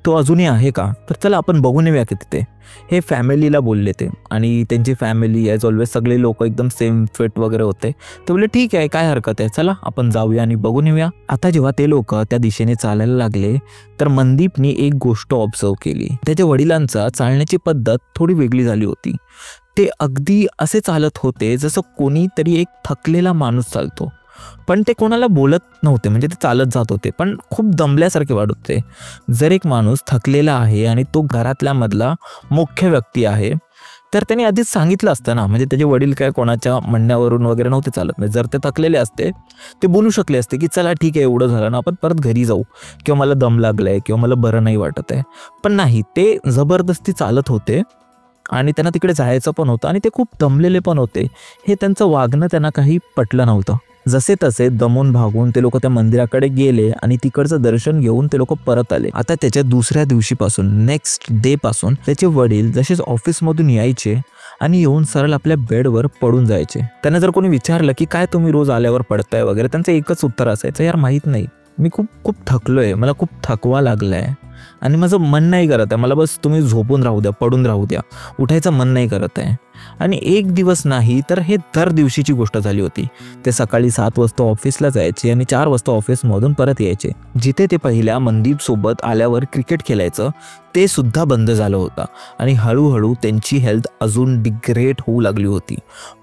A: तो अजूनही आहे का? तर चला आपण बघून येऊया की तिथे. हे फॅमिलीला बोलले ते आणि त्यांची फॅमिली ॲज ऑलवेज सगळे लोक एकदम सेम फिट वगैरे होते. ते बोलले ठीक आहे, काय हरकत आहे, चला आपण जाऊया आणि बघून येऊया. आता जेव्हा ते लोक त्या दिशेने चालायला लागले तर मनदीपनी एक गोष्ट ऑब्झर्व केली. त्याच्या वडिलांचा चालण्याची पद्धत थोडी वेगळी झाली होती. ते अगदी असे चालत होते जसं कोणीतरी एक थकलेला माणूस चालतो, पण ते कोणाला बोलत नव्हते. म्हणजे ते चालत जात होते पण खूप दमल्यासारखे वाटत होते. जर एक माणूस थकलेला आहे आणि तो घरातल्या मधला मुख्य व्यक्ती आहे तर त्याने आधीच सांगितलं असतं ना. म्हणजे त्याचे वडील काय कोणाच्या म्हणण्यावरून वगैरे नव्हते चालत. म्हणजे जर ते थकलेले असते ते बोलू शकले असते की चला ठीक आहे, एवढं झालं ना, आपण परत घरी जाऊ, किंवा मला दम लागलाय किंवा मला बरं नाही वाटत आहे. पण नाही, ते जबरदस्ती चालत होते आणि त्यांना तिकडे जायचं पण होतं आणि ते खूप दमलेले पण होते. हे त्यांचं वागणं त्यांना काही पटलं नव्हतं. जसे तसे दमून भागून ते लोक त्या मंदिराकडे गेले आणि तिकडचं दर्शन घेऊन ते लोक परत आले. आता त्याच्या दुसऱ्या दिवशीपासून, नेक्स्ट डे पासून त्याचे वडील जसेच ऑफिसमधून यायचे आणि येऊन सरळ आपल्या बेडवर पडून जायचे. त्यांना जर कोणी विचारलं की काय तुम्ही रोज आल्यावर पडताय वगैरे, त्यांचं एकच उत्तर असायचं, यार माहीत नाही, मी खूप खूप थकलोय, मला खूप थकवा लागलाय आणि माझं मन नाही करत आहे, मला बस तुम्ही झोपून राहू द्या, पडून राहू द्या, उठायचं मन नाही करत आहे. आणि एक दिवस नाही तर हे दर दिवशीची गोष्ट झाली होती. ते सकाळी 7 वाजता ऑफिसला जायचे आणि 4 वाजता ऑफिसमधून परत यायचे. जिथे ते पहिल्या मनदीप सोबत आल्यावर क्रिकेट खेळायचं ते सुद्धा बंद झालं होतं आणि हळूहळू त्यांची हेल्थ अजून डिग्रेड होऊ लागली होती.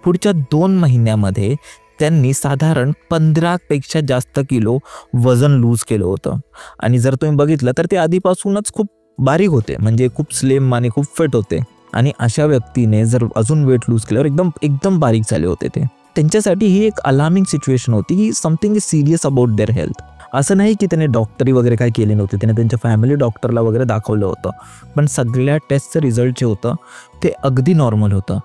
A: पुढच्या 2 महिन्यामध्ये त्यांनी साधारण 15 पेक्षा जास्त किलो वजन लूज केलं होतं. आणि जर तुम्ही बघितलं तर ते आधीपासूनच खूप बारीक होते, म्हणजे खूप स्लिम आणि खूप फिट होते. आणि अशा व्यक्तीने जर अजून वेट लूज केल्यावर एकदम बारीक झाले होते ते. त्यांच्यासाठी ही एक अलार्मिंग सिच्युएशन होती की something is serious about their health. असं नाही की त्याने डॉक्टरी वगैरे काय केली नव्हती, त्याने त्यांच्या फॅमिली डॉक्टरला वगैरे दाखवलं होतं, पण सगळ्या टेस्टचं रिझल्ट जे होतं ते अगदी नॉर्मल होतं.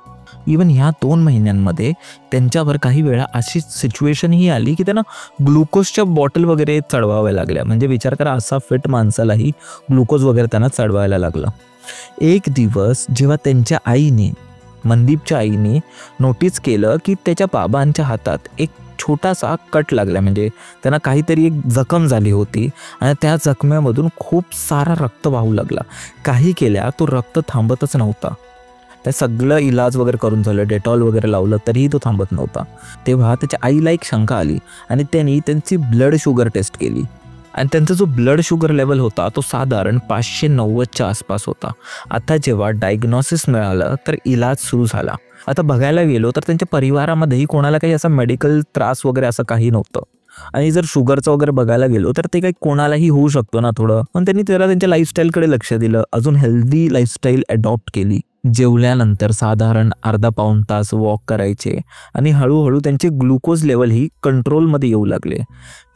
A: इवन ह्या 2 महिन्यांमध्ये त्यांच्यावर काही वेळा अशी सिच्युएशन ही आली की त्यांना ग्लुकोजच्या बॉटल वगैरे चढवाव्या लागल्या. म्हणजे विचार करा, असा फिट माणसालाही ग्लुकोज वगैरे त्यांना चढवायला लागलं. एक दिवस जेव्हा त्यांच्या आईने, मनदीपच्या आईने नोटीस केलं की त्याच्या बाबांच्या हातात एक छोटासा कट लागला, म्हणजे त्यांना काहीतरी एक जखम झाली होती आणि त्या जखमेमधून खूप सारा रक्त वाहू लागला. काही केल्या तो रक्त थांबतच नव्हता. त्या सगळं इलाज वगैरे करून झालं, डेटॉल वगैरे लावलं तरीही तो थांबत नव्हता. तेव्हा त्याच्या आईला एक शंका आली आणि त्यांनी त्यांची ब्लड शुगर टेस्ट केली आणि त्यांचा जो ब्लड शुगर लेवल होता तो साधारण 590च्या आसपास होता. आता जेव्हा डायग्नॉसिस मिळालं तर इलाज सुरू झाला. आता बघायला गेलो तर त्यांच्या परिवारामध्येही कोणाला काही असा मेडिकल त्रास वगैरे असं काही नव्हतं. आणि जर शुगरचं वगैरे बघायला गेलो तर ते काही कोणालाही होऊ शकतो ना थोडं, पण त्यांनी जरा त्यांच्या लाईफस्टाईलकडे लक्ष दिलं, अजून हेल्दी लाईफस्टाईल अडॉप्ट केली. जेवल्यानंतर साधारण अर्धा पाऊण तास वॉक करायचे आणि हळूहळू त्यांचे ग्लुकोज लेवल ही कंट्रोलमध्ये येऊ लागले.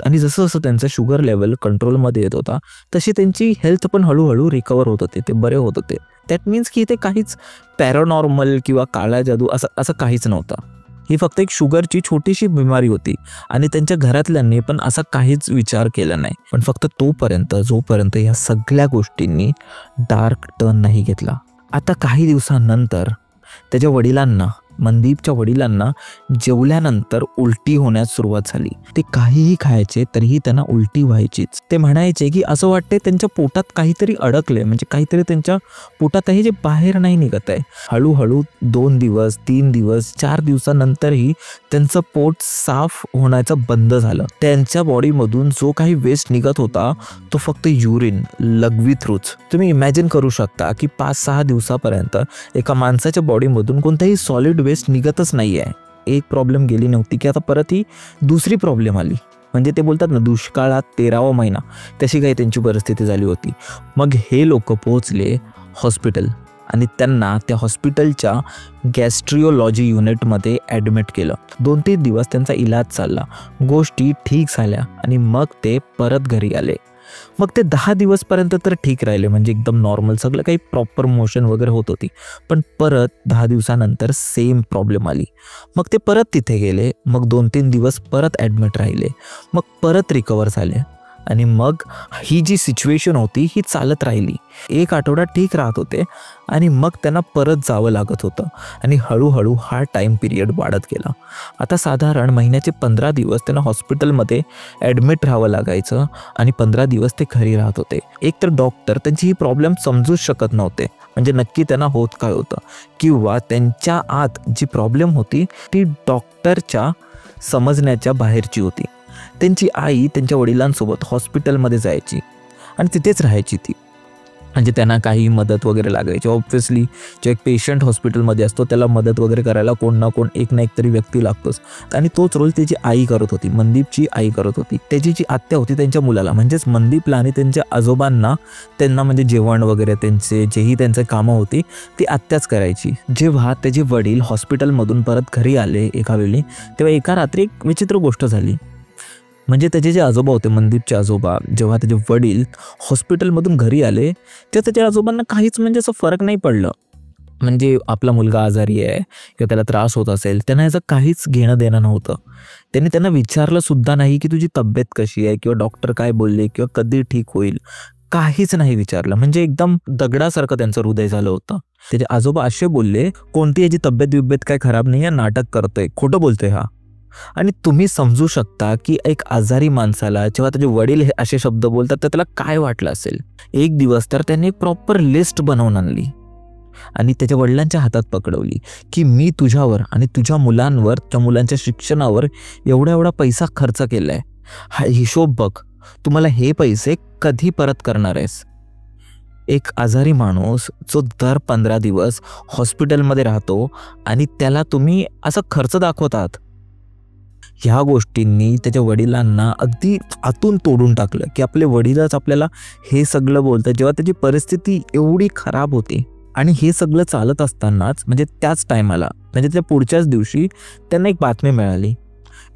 A: आणि जसं जसं त्यांचं शुगर लेवल कंट्रोलमध्ये येत होता तशी त्यांची हेल्थ पण हळूहळू रिकवर होत होते, ते बरे होत होते. दॅट मीन्स की ते काहीच पॅरानॉर्मल किंवा काळा जादू असं काहीच नव्हतं. ही फक्त एक शुगरची छोटीशी बिमारी होती आणि त्यांच्या घरातल्यांनी पण असा काहीच विचार केला नाही. पण फक्त जोपर्यंत या सगळ्या गोष्टींनी डार्क टर्न नाही घेतला. आता काही दिवसांनंतर त्याच्या वडिलांना, मनदीपच्या वडिलांना जेवल्यानंतर उलटी होण्यास सुरुवात झाली. ते काहीही खायचे तरीही त्यांना उलटी व्हायचीच. ते म्हणायचे की असं वाटते त्यांच्या पोटात काहीतरी अडकले, म्हणजे काहीतरी त्यांच्या पोटातही जे बाहेर नाही निघत आहे. हळूहळू 2 दिवस, 3 दिवस, 4 दिवसानंतरही त्यांचं पोट साफ होण्याचं बंद झालं. त्यांच्या बॉडीमधून जो काही वेस्ट निघत होता तो फक्त युरिन, लघवी थ्रूच. तुम्ही इमॅजिन करू शकता की 5-6 दिवसापर्यंत एका माणसाच्या बॉडीमधून कोणताही सॉलिड वेस्ट निघतच नाही आहे. एक प्रॉब्लेम गेली नव्हती की आता परत ही दुसरी प्रॉब्लेम आली. म्हणजे ते बोलतात ना, दुष्काळात 13वा महिना, तशी काही त्यांची परिस्थिती झाली होती. मग हे लोक पोहोचले हॉस्पिटल आणि त्यांना त्या हॉस्पिटलच्या गॅस्ट्रिओलॉजी युनिटमध्ये ॲडमिट केलं. 2-3 दिवस त्यांचा इलाज चालला, गोष्टी ठीक झाल्या आणि मग ते परत घरी आले. मग ते 10 दिवसपर्यंत तर ठीक राहिले, म्हणजे एकदम नॉर्मल, सगळं काही प्रॉपर मोशन वगैरे होत होती. पण परत 10 दिवसानंतर सेम प्रॉब्लेम आली. मग ते परत तिथे गेले, मग 2-3 दिवस परत ॲडमिट राहिले, मग परत रिकवर झाले आणि मग ही जी सिच्युएशन होती ही चालत राहिली. 1 आठवडा ठीक राहत होते आणि मग त्यांना परत जावं लागत होतं आणि हळूहळू हा टाईम पिरियड वाढत गेला. आता साधारण महिन्याचे 15 दिवस त्यांना हॉस्पिटलमध्ये ॲडमिट राहावं लागायचं आणि 15 दिवस ते घरी राहत होते. एक तर डॉक्टर त्यांची ही प्रॉब्लेम समजूच शकत नव्हते, म्हणजे नक्की त्यांना होत काय होतं, किंवा त्यांच्या आत जी प्रॉब्लेम होती ती डॉक्टरच्या समजण्याच्या बाहेरची होती. त्यांची आई त्यांच्या वडिलांसोबत हॉस्पिटलमध्ये जायची आणि तिथेच राहायची ती. म्हणजे त्यांना काही मदत वगैरे लागायची. ऑब्व्हियसली जो एक पेशंट हॉस्पिटलमध्ये असतो त्याला मदत वगैरे करायला कोण ना कोण, एक ना एक तरी व्यक्ती लागतोच. आणि तोच रोल त्याची आई करत होती, मनदीपची आई करत होती. त्याची जी आत्या होती त्यांच्या मुलाला, म्हणजेच मनदीपला आणि त्यांच्या आजोबांना, त्यांना म्हणजे जेवण वगैरे त्यांचे जेही त्यांची कामं होती ती आत्याच करायची. जेव्हा त्याचे वडील हॉस्पिटलमधून परत घरी आले एका वेळी, तेव्हा एका रात्री एक विचित्र गोष्ट झाली. म्हणजे त्याचे जे आजोबा होते, मनदीपचे आजोबा, जेव्हा त्याचे वडील हॉस्पिटलमधून घरी आले तेव्हा त्याच्या आजोबांना काहीच म्हणजे असं फरक नाही पडलं. म्हणजे आपला मुलगा आजारी आहे किंवा त्याला त्रास होत असेल, त्यांना याचं काहीच घेणं देणं नव्हतं. त्यांना विचारलं सुद्धा नाही की तुझी तब्येत कशी आहे किंवा डॉक्टर काय बोलले किंवा कधी ठीक होईल, काहीच नाही विचारलं. म्हणजे एकदम दगडासारखं त्यांचं हृदय झालं होतं. त्याचे आजोबा असे बोलले, कोणती याची तब्येत काय खराब नाही आहे, नाटक करतोय, खोटं बोलतोय हा. आणि तुम्ही समजू शकता की एक आजारी माणसाला जेव्हा त्याचे वडील हे असे शब्द बोलतात तर त्याला काय वाटलं असेल. एक दिवस तर त्यांनी एक प्रॉपर लिस्ट बनवून आणली आणि त्याच्या वडिलांच्या हातात पकडवली की मी तुझ्यावर आणि तुझ्या मुलांवर, त्या मुलांच्या शिक्षणावर एवढा पैसा खर्च केलाय, हा हिशोब बघ, तुम्हाला हे पैसे कधी परत करणार आहेस. एक आजारी माणूस जो दर 15 दिवस हॉस्पिटलमध्ये राहतो आणि त्याला तुम्ही असा खर्च दाखवतात. ह्या गोष्टींनी त्याच्या वडिलांना अगदी आतून तोडून टाकलं की आपले वडीलच आपल्याला हे सगळं बोलतात, जेव्हा त्याची परिस्थिती एवढी खराब होती. आणि हे सगळं चालत असतानाच, म्हणजे त्याच टायमाला, म्हणजे त्या पुढच्याच दिवशी त्यांना एक बातमी मिळाली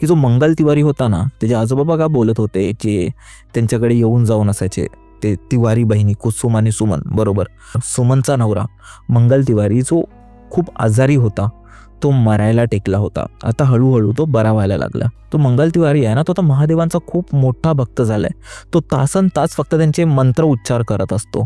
A: की जो मंगल तिवारी होता ना, त्याचे आजोबा बघा बोलत होते, जे त्यांच्याकडे येऊन जाऊन असायचे, ते तिवारी बहिणी कुसुम आणि सुमन, बरोबर. सुमनचा नवरा मंगल तिवारी जो खूप आजारी होता, तो मरायला टेकला होता. आता हळूहळू तो बरा व्हायला लागला. तो मंगल तिवारी आहे ना, तो आता महादेवांचा खूप मोठा भक्त झालाय. तो तासन तास फक्त त्यांचे मंत्र उच्चार करत असतो.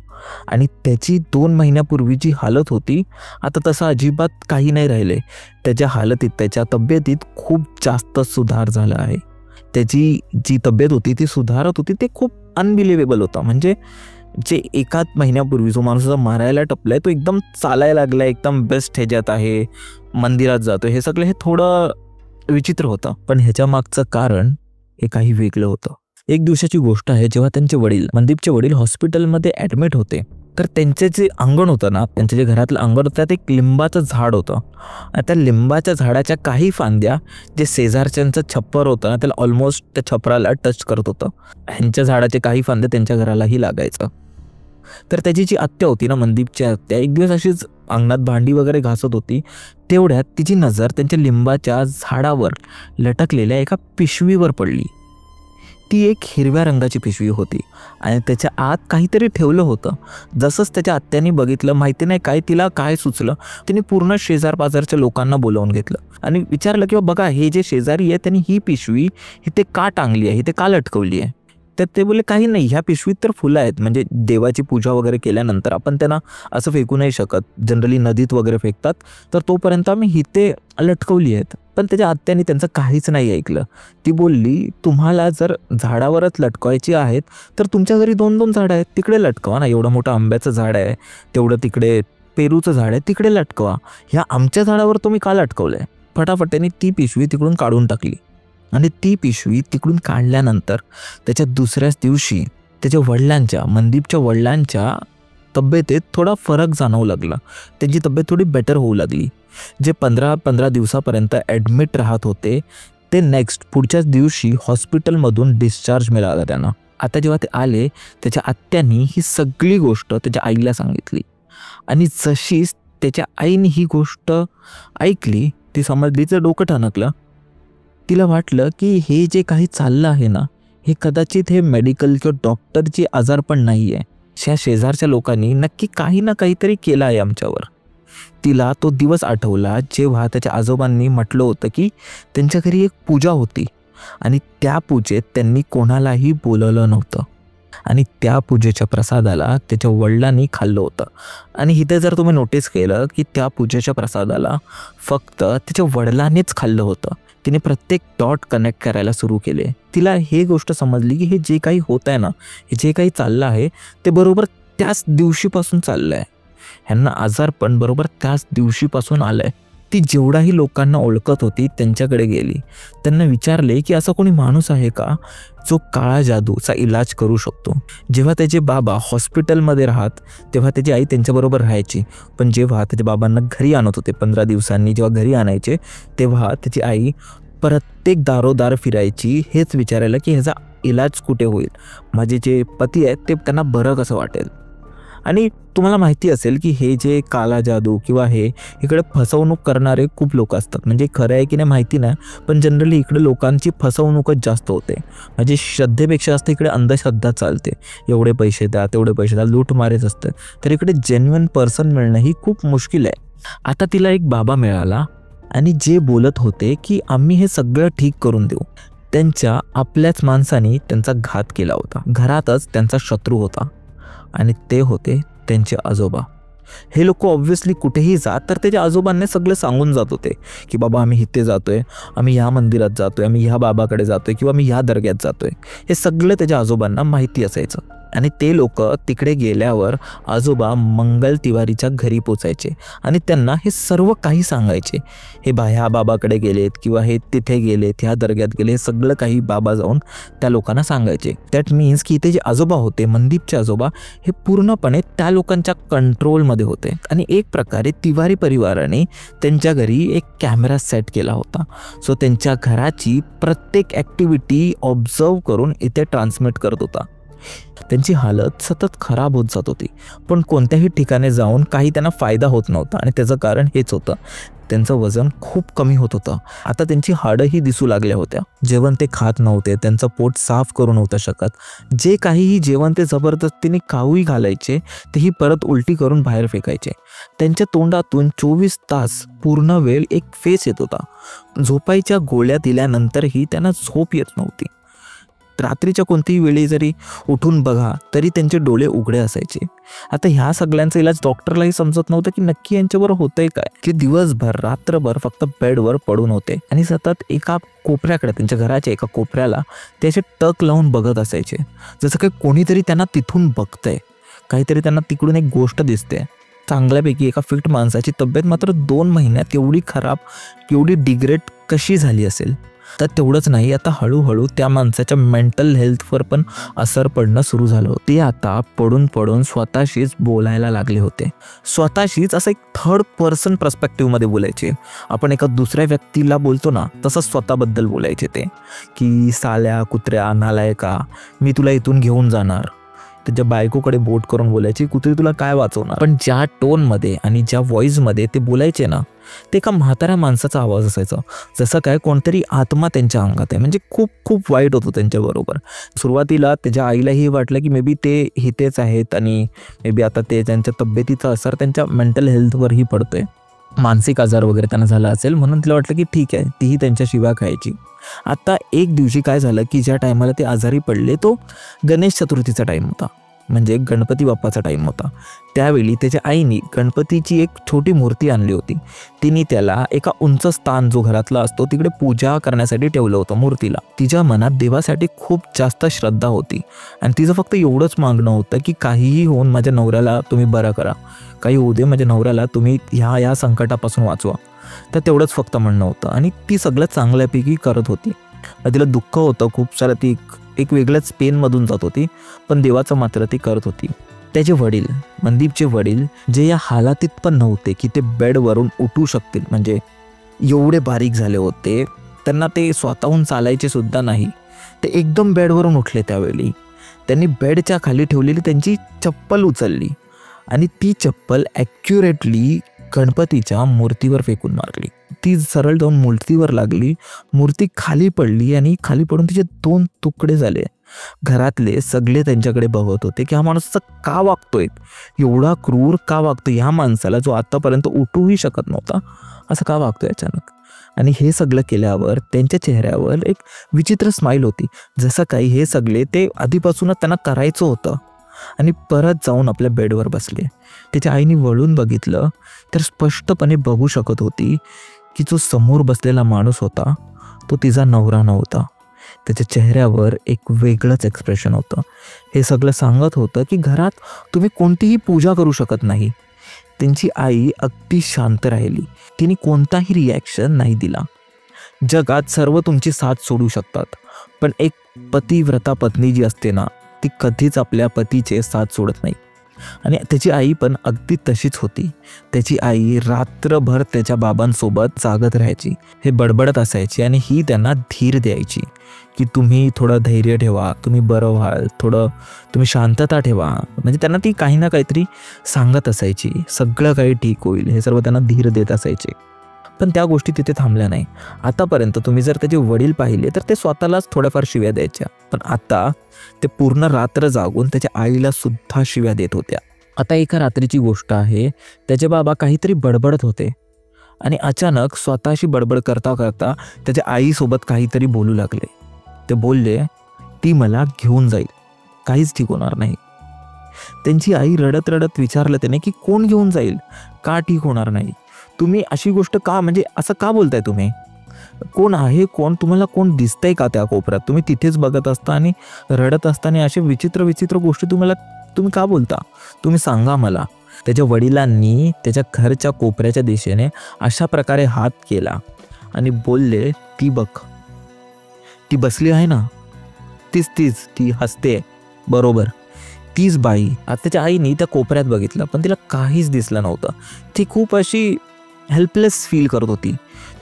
A: आणि त्याची 2 महिन्यापूर्वी जी हालत होती, आता तसं अजिबात काही नाही राहिले. त्याच्या हालतीत, त्याच्या तब्येतीत खूप जास्त सुधार झाला आहे. त्याची जी तब्येत होती ती सुधारत होती, ते खूप अनबिलिव्हेबल होतं. म्हणजे जे एकाच महिन्यापूर्वी जो माणूस मारायला टपलाय, तो एकदम चालायला लागलाय, एकदम बेस्ट ह्याच्यात आहे, मंदिरात जातो. हे सगळं हे थोडं विचित्र होतं. पण ह्याच्या मागचं कारण हे काही वेगळं होतं. एक दिवसाची गोष्ट आहे, जेव्हा त्यांचे वडील, मनदीपचे वडील हॉस्पिटलमध्ये ॲडमिट होते. तर त्यांचे जे अंगण होतं ना, त्यांच्या जे घरातलं अंगण होतं, त्यात एक लिंबाचं झाड होतं. आणि त्या लिंबाच्या झाडाच्या काही फांद्या, जे शेजारच्यांचं छप्पर होतं ना, त्याला ऑलमोस्ट त्या छपराला टच करत होतं. ह्यांच्या झाडाचे काही फांदे त्यांच्या घरालाही लागायचं. तर त्याची जी आत्या होती ना, मनदीपची आत्या, एक दिवस अशीच अंगणात भांडी वगैरे घासत होती. तेवढ्यात तिची नजर त्यांच्या लिंबाच्या झाडावर लटकलेल्या एका पिशवीवर पडली. ती एक हिरव्या रंगाची पिशवी होती आणि त्याच्या आत काहीतरी ठेवलं होतं. जसंच त्याच्या आत्याने बघितलं, माहिती नाही काय तिला काय सुचलं, तिने पूर्ण शेजार पाजारच्या लोकांना बोलावून घेतलं आणि विचारलं की बघा, हे जे शेजारी आहे त्यांनी ही पिशवी इथे का टांगली आहे, इथे का लटकवली आहे. तर ते बोलले काही नाही, ह्या पिशवीत तर फुलं आहेत, म्हणजे देवाची पूजा वगैरे केल्यानंतर आपण त्यांना असं फेकू नाही शकत, जनरली नदीत वगैरे फेकतात, तर तोपर्यंत आम्ही इथे लटकवली आहेत. पण त्याच्या आत्याने त्यांचं काहीच नाही ऐकलं. ती बोलली, तुम्हाला जर झाडावरच लटकवायची आहेत तर तुमच्या घरी 2-2 झाडं आहेत, तिकडे लटकवा ना. एवढं मोठं आंब्याचं झाड आहे, तेवढं तिकडे पेरूचं झाड आहे, तिकडे लटकवा. ह्या आमच्या झाडावर तुम्ही का लटकवलंय. फटाफट त्यांनी ती पिशवी तिकडून काढून टाकली. आणि ती पिशवी तिकडून काढल्यानंतर त्याच्या दुसऱ्याच दिवशी त्याच्या वडिलांच्या, मनदीपच्या वडिलांच्या तब्येतीत थोडा फरक जाणवू लागला. त्यांची तब्येत थोडी बेटर होऊ लागली. जे 15 दिवसापर्यंत ॲडमिट राहत होते, ते नेक्स्ट पुढच्याच दिवशी हॉस्पिटलमधून डिस्चार्ज मिळाला त्यांना. आता जेव्हा ते आले, त्याच्या आत्यानी ही सगळी गोष्ट त्याच्या आईला सांगितली. आणि जशीच त्याच्या आईने ही गोष्ट ऐकली, ती समजली, तिचं डोकं ठणकलं. तिला वाटलं की हे जे काही चाललं आहे ना, हे कदाचित हे मेडिकल किंवा डॉक्टरची आजारपण नाही आहे. ह्या शेजारच्या लोकांनी नक्की काही ना काहीतरी केलं आहे आमच्यावर. तिला तो दिवस आठवला जेव्हा त्याच्या आजोबांनी म्हटलं होतं की त्यांच्या घरी एक पूजा होती आणि त्या पूजेत त्यांनी कोणालाही बोलवलं नव्हतं आणि त्या पूजेच्या प्रसादाला त्याच्या वडिलांनी खाल्लं होतं. आणि इथे जर तुम्ही नोटीस केलं की त्या पूजेच्या प्रसादाला फक्त त्याच्या वडिलांनीच खाल्लं होतं. तिने प्रत्येक डॉट कनेक्ट करायला सुरू केले. तिला हे गोष्ट समजली की हे जे काही होत आहे ना, हे जे काही चाललं आहे ते बरोबर त्याच दिवशीपासून चाललं आहे. ह्यांना आजारपण बरोबर त्याच दिवशीपासून आलं आहे. ती जेवढाही लोकांना ओळखत होती त्यांच्याकडे गेली. त्यांना विचारले की असा कोणी माणूस आहे का जो काळा जादूचा इलाज करू शकतो. जेव्हा त्याचे बाबा हॉस्पिटलमध्ये राहत तेव्हा त्याची आई त्यांच्याबरोबर राहायची. पण जेव्हा त्याच्या बाबांना घरी आणत होते 15 दिवसांनी, जेव्हा घरी आणायचे, तेव्हा त्याची आई प्रत्येक दारोदार फिरायची, हेच विचारायला की ह्याचा इलाज कुठे होईल, माझे जे पती आहेत ते त्यांना बरं कसं वाटेल. आणि तुम्हाला माहिती असेल की हे जे काला जादू किंवा हे इकडे फसवणूक करणारे खूप लोक असतात. म्हणजे खरं आहे की नाही माहिती नाही, पण जनरली इकडे लोकांची फसवणूकच जास्त होते. म्हणजे श्रद्धेपेक्षा जास्त इकडे अंधश्रद्धा चालते. एवढे पैसे द्या, तेवढे पैसे द्या, लूटमारेच असते. तर इकडे जेन्युइन पर्सन मिळणं ही खूप मुश्किल आहे. आता तिला एक बाबा मिळाला आणि जे बोलत होते की आम्ही हे सगळं ठीक करून देऊ. त्यांच्या आपल्याच माणसाने त्यांचा घात केला होता. घरातच त्यांचा शत्रू होता आणि ते होते त्यांचे आजोबा. हे लोक ऑब्व्हियसली कुठेही जात तर त्याच्या आजोबांनी सगळं सांगून जात होते की बाबा आम्ही इथे जातोय, आम्ही ह्या मंदिरात जातोय, आम्ही ह्या बाबाकडे जातोय किंवा आम्ही ह्या दर्ग्यात जातोय. हे सगळं त्याच्या आजोबांना माहिती असायचं. आणि ते लोक तिकडे गेल्यावर आजोबा मंगल तिवारीच्या घरी पोचायचे आणि त्यांना हे सर्व काही सांगायचे. हे ह्या बाबाकडे गेलेत किंवा हे तिथे गेलेत, ह्या दर्ग्यात गेले, हे सगळं काही बाबा जाऊन त्या लोकांना सांगायचे. दॅट मीन्स की इथे जे आजोबा होते, मनदीपचे आजोबा, हे पूर्णपणे त्या लोकांच्या कंट्रोलमध्ये होते. आणि एक प्रकारे तिवारी परिवाराने त्यांच्या घरी एक कॅमेरा सेट केला होता. सो त्यांच्या घराची प्रत्येक ॲक्टिव्हिटी ऑब्झर्व करून इथे ट्रान्समिट करत होता. त्यांची हालत सतत खराब होत जात होती, पण कोणत्याही ठिकाणी जाऊन काही त्यांना फायदा होत नव्हता. आणि त्याचं कारण हेच होतं, त्यांचं वजन खूप कमी होत होतं. आता त्यांची हाडंही दिसू लागल्या होत्या. जेवण ते खात नव्हते, त्यांचं पोट साफ करू नव्हतं शकत. जे काहीही जेवण ते जबरदस्तीने खाऊही घालायचे, तेही परत उलटी करून बाहेर फेकायचे. त्यांच्या तोंडातून 24 तास पूर्ण वेळ एक फेस येत होता. झोपायच्या गोळ्या दिल्यानंतरही त्यांना झोप येत नव्हती. रात्रीच्या कोणतीही वेळी जरी उठून बघा तरी त्यांचे डोळे उघडे असायचे. आता ह्या सगळ्यांचा इलाज डॉक्टरलाही समजत नव्हतं की नक्की यांच्यावर होतंय काय. की दिवसभर रात्रभर फक्त बेडवर पडून होते आणि सतत एका कोपऱ्याकडे, त्यांच्या घराच्या एका कोपऱ्याला ते असे टक लावून बघत असायचे, जसं काही कोणीतरी त्यांना तिथून बघतंय, काहीतरी त्यांना तिकडून एक गोष्ट दिसते. चांगल्यापैकी एका फिट माणसाची तब्येत मात्र 2 महिन्यात एवढी खराब, एवढी डिग्रेड कशी झाली असेल. तर तेवढंच नाही, आता हळूहळू त्या माणसाच्या मेंटल हेल्थवर पण असर पडणं सुरू झालं. ते आता पडून पडून स्वतःशीच बोलायला लागले होते. स्वतःशीच असं एक थर्ड पर्सन पर्स्पेक्टिव्हमध्ये बोलायचे. आपण एका दुसऱ्या व्यक्तीला बोलतो ना, तसं स्वतःबद्दल बोलायचे ते, की साल्या, कुत्र्या, नालायका, मी तुला इथून घेऊन जाणार. त्याच्या बायकोकडे बोट करून बोलायची, कुत्री तुला काय वाचवणार. पण ज्या टोनमध्ये आणि ज्या व्हॉइसमध्ये ते बोलायचे ना, ते एका म्हाताऱ्या माणसाचा आवाज असायचा, जसं काय कोणतरी आत्मा त्यांच्या अंगात आहे. म्हणजे खूप खूप वाईट होतं त्यांच्याबरोबर. सुरुवातीला त्याच्या आईलाही वाटलं की मे बी ते हितेच आहेत आणि मे बी आता ते त्यांच्या तब्येतीचा असर त्यांच्या मेंटल हेल्थवरही पडतोय, मानसिक आजार वगैरे त्यांना झाला असेल, म्हणून तिला वाटलं की ठीक आहे, तीही त्यांच्या शिव्या खायची. आता एक दिवशी काय झालं की ज्या टायमाला ते आजारी पडले तो गणेश चतुर्थीचा टाईम होता, म्हणजे गणपती बाप्पाचा टाईम होता. त्यावेळी त्याच्या आईने गणपतीची एक छोटी मूर्ती आणली होती. तिने त्याला एका उंच स्थान जो घरातला असतो तिकडे पूजा करण्यासाठी ठेवलं होतं मूर्तीला. तिच्या मनात देवासाठी खूप जास्त श्रद्धा होती आणि तिचं फक्त एवढंच मागणं होतं की काहीही होऊन माझ्या नवऱ्याला तुम्ही बरं करा, काही होऊ दे, माझ्या नवऱ्याला तुम्ही ह्या संकटापासून वाचवा. तर तेवढंच फक्त म्हणणं होतं आणि ती सगळं चांगल्यापैकी करत होती. तिला दुःख होतं खूप सारं, ती एक वेगळ्याच पेनमधून जात होती, पण देवाचं मात्र ती करत होती. त्याचे वडील, मनदीपचे वडील, जे या हालातीत पण नव्हते की ते बेडवरून उठू शकतील, म्हणजे एवढे बारीक झाले होते, त्यांना ते स्वतःहून चालायचे सुद्धा नाही. ते एकदम बेडवरून उठले. त्यावेळी त्यांनी बेडच्या खाली ठेवलेली त्यांची चप्पल उचलली आणि ती चप्पल ॲक्युरेटली गणपतीच्या मूर्तीवर फेकून मारली. ती सरळ जाऊन मूर्तीवर लागली, मूर्ती खाली पडली आणि खाली पडून तिचे 2 तुकडे झाले. घरातले सगळे त्यांच्याकडे बघत होते की हा माणूस का वागतोय, एवढा क्रूर का वागतोय, ह्या माणसाला जो आतापर्यंत उठूही शकत नव्हता असं का वागतोय अचानक. आणि हे सगळं केल्यावर त्यांच्या चेहऱ्यावर एक विचित्र स्माईल होती, जसं काही हे सगळे ते आधीपासूनच त्यांना करायचं होतं. आणि परत जाऊन आपल्या बेडवर बसले. त्याच्या आईने वळून बघितलं तर स्पष्टपणे बघू शकत होती की जो समोर बसलेला माणूस होता तो तिचा नवरा नव्हता. त्याच्या चेहऱ्यावर एक वेगळंच एक्सप्रेशन होतं. हे सगळं सांगत होतं की घरात तुम्ही कोणतीही पूजा करू शकत नाही. त्यांची आई अगदी शांत राहिली, तिने कोणताही रिॲक्शन नाही दिला. जगात सर्व तुमची साथ सोडू शकतात, पण एक पतिव्रता पत्नी जी असते ना, ती कधीच आपल्या पतीचे साथ सोडत नाही. आणि त्याची आई पण अगदी तशीच होती. त्याची आई रात्रभर त्याच्या बाबांसोबत जागत राहायची, हे बडबडत असायची आणि ही त्यांना धीर द्यायची की तुम्ही थोडं धैर्य ठेवा, तुम्ही बरं व्हाल, थोडं तुम्ही शांतता ठेवा. म्हणजे त्यांना ती काही ना काहीतरी सांगत असायची, सगळं काही ठीक होईल, हे सर्व त्यांना धीर देत असायचे. पण त्या गोष्टी तिथे थांबल्या नाही. आतापर्यंत तुम्ही जर त्याचे वडील पाहिले तर ते स्वतःलाच थोड्याफार शिव्या द्यायच्या, पण आता ते पूर्ण रात्र जागून त्याच्या आईला सुद्धा शिव्या देत होत्या. आता एका रात्रीची गोष्ट आहे, त्याचे बाबा काहीतरी बडबडत होते आणि अचानक स्वतःशी बडबड करता करता त्याच्या आईसोबत काहीतरी बोलू लागले. ते बोलले, ती मला घेऊन जाईल, काहीच ठीक होणार नाही. त्यांची आई रडत रडत विचारलं त्याने की कोण घेऊन जाईल, का ठीक होणार नाही, तुम्ही अशी गोष्ट का, म्हणजे असं का बोलताय तुम्ही, कोण आहे, कोण तुम्हाला, कोण दिसतंय का त्या कोपऱ्यात, तुम्ही तिथेच बघत असता आणि रडत असताना असे विचित्र विचित्र गोष्टी तुम्ही का बोलता, तुम्ही सांगा मला. त्याच्या वडिलांनी त्याच्या घरच्या कोपऱ्याच्या दिशेने अशा प्रकारे हात केला आणि बोलले, ती बघ, ती बसली आहे ना, तीच ती हसते, बरोबर तीच बाई. आता त्याच्या आईने त्या कोपऱ्यात बघितलं पण तिला काहीच दिसलं नव्हतं. ती खूप अशी हेल्पलेस फील करत होती,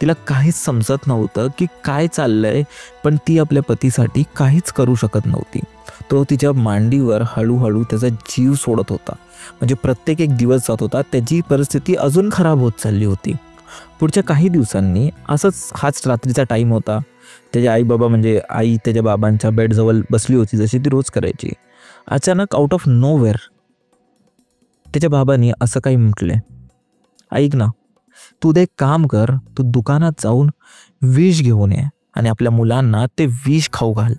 A: तिला काहीच समजत नव्हतं की काय चाललंय, पण ती आपल्या पतीसाठी काहीच करू शकत नव्हती. तो तिच्या मांडीवर हळूहळू त्याचा जीव सोडत होता. म्हणजे प्रत्येक एक दिवस जात होता त्याची परिस्थिती अजून खराब होत चालली होती. पुढच्या काही दिवसांनी असंच हाच रात्रीचा टाईम होता. त्याचे आई बाबा म्हणजे आई त्याच्या बाबांच्या बेडजवळ बसली होती जशी ती रोज करायची. अचानक आउट ऑफ नोवेअर त्याच्या बाबांनी असं काही म्हटलंय, ऐक ना, तू उद्या एक काम कर, तू दुकानात जाऊन विष घेऊन ये आणि आपल्या मुलांना ते विष खाऊ घाल.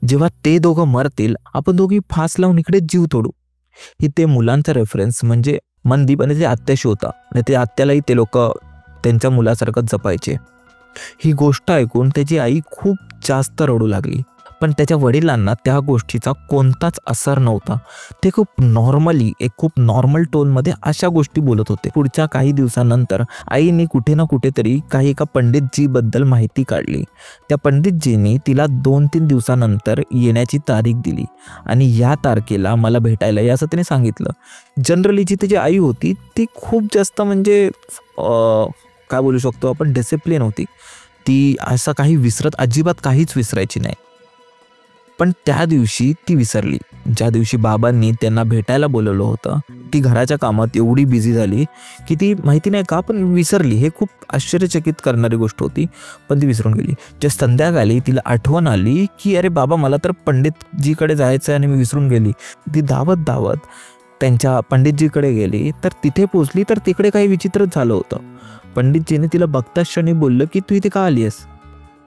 A: जेव्हा ते दोघं मरतील आपण दोघी फास लावून इकडे जीव तोडू. ही ते मुलांचा रेफरन्स म्हणजे मनदीप आणि ते आत्याशी होता आणि ते आत्यालाही ते लोक त्यांच्या मुलासारखं जपायचे. ही गोष्ट ऐकून त्याची आई खूप जास्त रडू लागली. पण त्याच्या वडिलांना त्या गोष्टीचा कोणताच असर नव्हता. ते खूप नॉर्मली एक खूप नॉर्मल टोनमध्ये अशा गोष्टी बोलत होते. पुढच्या काही दिवसानंतर आईने कुठे ना कुठेतरी काही एका पंडितजीबद्दल माहिती काढली. त्या पंडितजींनी तिला 2-3 दिवसानंतर येण्याची तारीख दिली आणि या तारखेला मला भेटायला या असं तिने सांगितलं. जनरली जी त्याची आई होती ती खूप जास्त म्हणजे काय बोलू शकतो आपण, डिसिप्लिन होती. ती असं काही विसरत अजिबात काहीच विसरायची नाही. पण त्या दिवशी ती विसरली. ज्या दिवशी बाबांनी त्यांना भेटायला बोलवलं होतं ती घराच्या कामात एवढी बिझी झाली की ती माहिती नाही का पण विसरली. हे खूप आश्चर्यचकित करणारी गोष्ट होती, पण ती विसरून गेली. ज्या संध्याकाळी तिला आठवण आली की अरे बाबा मला तर पंडितजीकडे जायचं आहे आणि मी विसरून गेली. ती धावत धावत त्यांच्या पंडितजीकडे गेली. तर तिथे पोचली तर तिकडे काही विचित्रच झालं होतं. पंडितजीने तिला बघताच क्षणी बोललं की तू इथे का आली आहेस.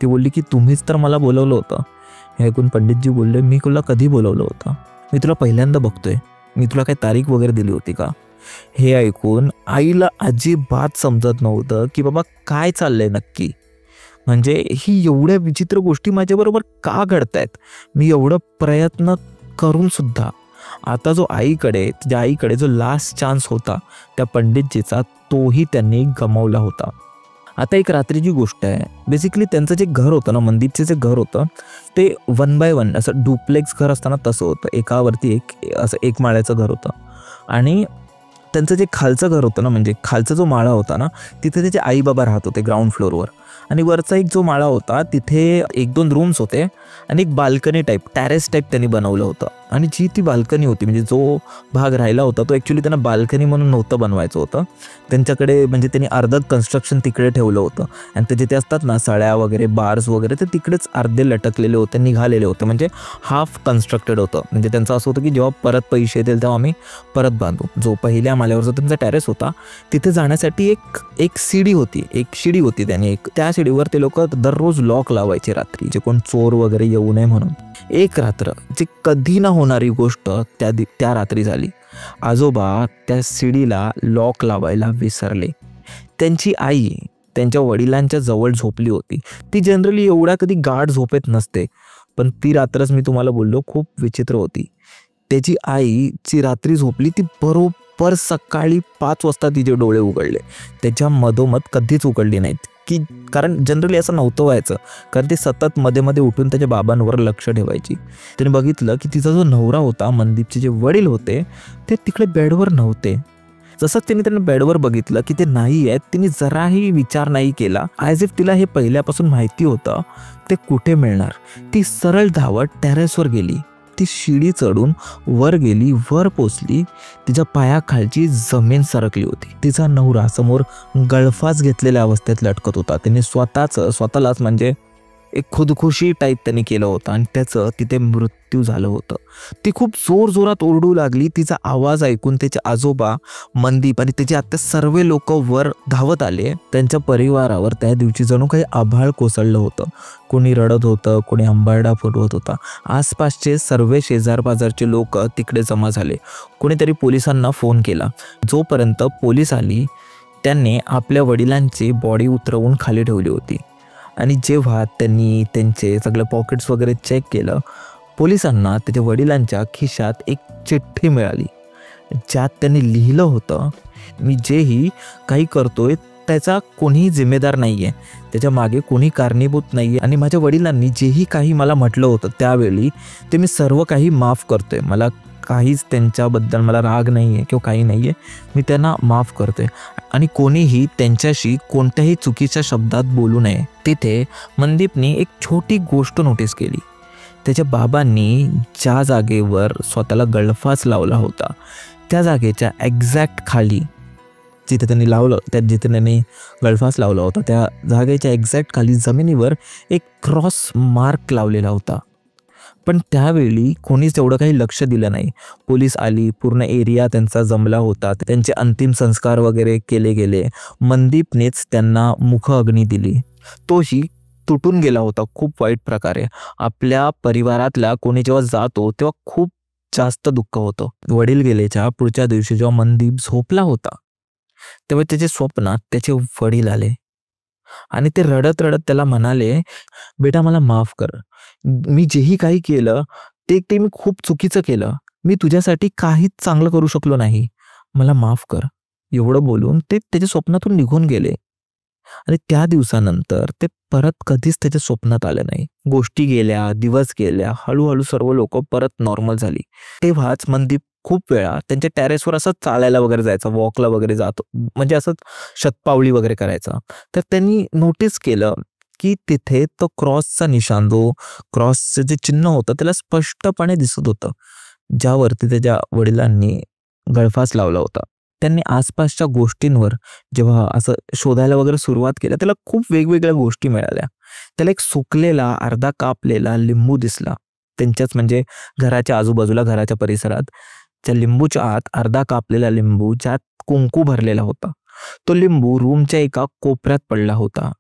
A: ती बोलली की तुम्हीच तर मला बोलवलं होतं. हे ऐकून पंडितजी बोलले, मी तुला कधी बोलवलं होतं, मी तुला पहिल्यांदा बघतोय, मी तुला काही तारीख वगैरे दिली होती का. हे ऐकून आईला अजिबात समजत नव्हतं की बाबा काय चाललंय नक्की. म्हणजे ही एवढ्या विचित्र गोष्टी माझ्याबरोबर का घडतायत. मी एवढं प्रयत्न करून सुद्धा आता जो आईकडे जो लास्ट चान्स होता त्या पंडितजीचा तोही त्यांनी गमावला होता. आता एक रात्रीची गोष्ट आहे. बेसिकली त्यांचं जे घर होतं ना, मनदीपचे जे घर होतं ते 1 by 1 असं डुप्लेक्स घर असताना तसं होतं. एकावरती एक असं एक माळ्याचं घर होतं आणि त्यांचं जे खालचं घर होतं ना, म्हणजे खालचा जो माळा होता ना तिथे त्याचे आई बाबा राहत होते ग्राउंड फ्लोअरवर. आणि वरचा एक जो माळा होता तिथे 1-2 रूम्स होते आणि एक बाल्कनी टाईप टॅरेस टाईप त्यांनी बनवलं होतं. आणि जी ती बाल्कनी होती म्हणजे जो भाग राहिला होता तो ॲक्च्युली त्यांना बाल्कनी म्हणून नव्हतं बनवायचं होतं. त्यांच्याकडे म्हणजे त्यांनी अर्धं कन्स्ट्रक्शन तिकडे ठेवलं होतं आणि ते जिथे असतात ना सळ्या वगैरे बार्स वगैरे ते तिकडेच अर्धे लटकलेले होते, निघालेले होते. म्हणजे हाफ कन्स्ट्रक्टेड होतं. म्हणजे त्यांचं असं होतं की जेव्हा परत पैसे येतील तेव्हा आम्ही परत बांधू. जो पहिल्या माळ्यावरचा त्यांचा टॅरेस होता तिथे जाण्यासाठी एक शिडी होती त्यांनी त्या शिडीवर ते लोक दररोज लॉक लावायचे रात्री, जे कोण चोर वगैरे येऊ नये म्हणून. एक रात्र जी कधी ना होणारी गोष्ट त्या रात्री झाली. आजोबा त्या शिडीला लॉक लावायला विसरले. त्यांची आई त्यांच्या वडिलांच्या जवळ झोपली होती. ती जनरली एवढ्या कधी गाढ झोपेत नसते, पण ती रात्रच मी तुम्हाला बोललो खूप विचित्र होती. त्याची आई जी रात्री झोपली ती बरोबर सकाळी 5 वाजता तिचे डोळे उघडले. त्याच्या मधोमध कधीच उघडली नाहीत की कारण जनरली असं नव्हतं व्हायचं, कारण ते सतत मध्ये मध्ये उठून त्याच्या बाबांवर लक्ष ठेवायची. त्याने बघितलं की तिचा जो नवरा होता, मनदीपचे जे वडील होते, ते तिकडे बेडवर नव्हते. जसंच त्यांना बेडवर बघितलं की ते नाही आहेत, तिने जराही विचार नाही केला. ॲज इफ तिला हे पहिल्यापासून माहिती होतं ते कुठे मिळणार. ती सरळ धावत टेरेसवर गेली. ती शिडी चढून वर गेली. वर पोचली. तिच्या पायाखालची जमीन सरकली होती. तिचा नवरा समोर गळफास घेतलेल्या अवस्थेत लटकत होता. तिने स्वतःलाच म्हणजे एक खुदकुशी टाईप त्यांनी केलं होतं आणि त्याचं तिथे मृत्यू झालं होतं. ती खूप जोरात ओरडू लागली. तिचा आवाज ऐकून त्याचे आजोबा मनदीप आणि त्याचे आत्या सर्व लोक वर धावत आले. त्यांच्या परिवारावर त्या दिवशी जणू काही आभाळ कोसळलं होतं. कोणी रडत होतं, कोणी अंबारडा फुटवत होता. आसपासचे सर्व शेजारपाजारचे लोक तिकडे जमा झाले. कोणीतरी पोलिसांना फोन केला. जोपर्यंत पोलीस आली त्यांनी आपल्या वडिलांची बॉडी उतरवून खाली ठेवली होती. आणि जेव्हा त्यांनी त्यांचे सगळे पॉकेट्स वगैरे चेक केलं, पोलिसांना त्याच्या वडिलांच्या खिशात एक चिठ्ठी मिळाली ज्यात त्यांनी लिहिलं होतं, मी जेही काही करतोय त्याचा कोणीही जिम्मेदार नाही आहे, त्याच्या मागे कोणी कारणीभूत नाही आहे आणि माझ्या वडिलांनी जेही काही मला म्हटलं होतं त्यावेळी ते मी सर्व काही माफ करतोय. मला काहीच त्यांच्याबद्दल मला राग नाही आहे किंवा काही नाही आहे. मी त्यांना माफ करतोय आणि कोणीही त्यांच्याशी कोणत्याही चुकीच्या शब्दात बोलू नये. तिथे मनदीपनी एक छोटी गोष्ट नोटीस केली. त्याच्या बाबांनी ज्या जागेवर स्वतःला गळफास लावला होता त्या जागेच्या एक्झॅक्ट खाली जिथे त्यांनी गळफास लावला होता त्या जागेच्या एक्झॅक्ट खाली जमिनीवर एक क्रॉस मार्क लावलेला होता. पण त्यावेळी कोणीच तेवढं काही लक्ष दिलं नाही. पोलीस आली, पूर्ण एरिया त्यांचा जमला होता, त्यांचे अंतिम संस्कार वगैरे केले गेले. मनदीपनेच त्यांना मुखअग्नी दिली. तोही तुटून गेला होता खूप वाईट प्रकारे. आपल्या परिवारातला कोणी जेव्हा जातो तेव्हा खूप जास्त दुःख होतं. वडील गेलेच्या पुढच्या दिवशी जेव्हा मनदीप झोपला होता तेव्हा त्याच्या स्वप्नात त्याचे वडील आले आणि ते रडत रडत त्याला म्हणाले, बेटा मला माफ कर, मी जेही काही केलं ते मी खूप चुकीचं केलं, मी तुझ्यासाठी काहीच चांगलं करू शकलो नाही, मला माफ कर. एवढं बोलून ते त्याच्या स्वप्नातून निघून गेले आणि त्या दिवसानंतर ते परत कधीच त्याच्या स्वप्नात आले नाही. गोष्टी गेल्या, दिवस गेल्या, हळूहळू सर्व लोक परत नॉर्मल झाली. तेव्हाच मनदीप खूप वेळा त्यांच्या टेरेसवर असं चालायला वगैरे जायचा, वॉकला वगैरे जातो, म्हणजे असंच शतपावली वगैरे करायचा. तर त्यांनी नोटीस केलं की तिथे तो क्रॉसचा निशाण, जो क्रॉसचं जे चिन्ह होतं त्याला स्पष्टपणे दिसत होतं, ज्यावरती त्याच्या वडिलांनी गळफास लावला होता. त्यांनी आसपासच्या गोष्टींवर जेव्हा असं शोधायला वगैरे सुरुवात केली त्याला खूप वेगवेगळ्या गोष्टी मिळाल्या. त्याला एक सुकलेला अर्धा कापलेला लिंबू दिसला त्यांच्याच म्हणजे घराच्या आजूबाजूला, घराच्या परिसरात. त्या लिंबूच्या आत अर्धा कापलेला लिंबू ज्यात कुंकू भरलेला होता. तो लिंबू रूमच्या एका कोपऱ्यात पडला होता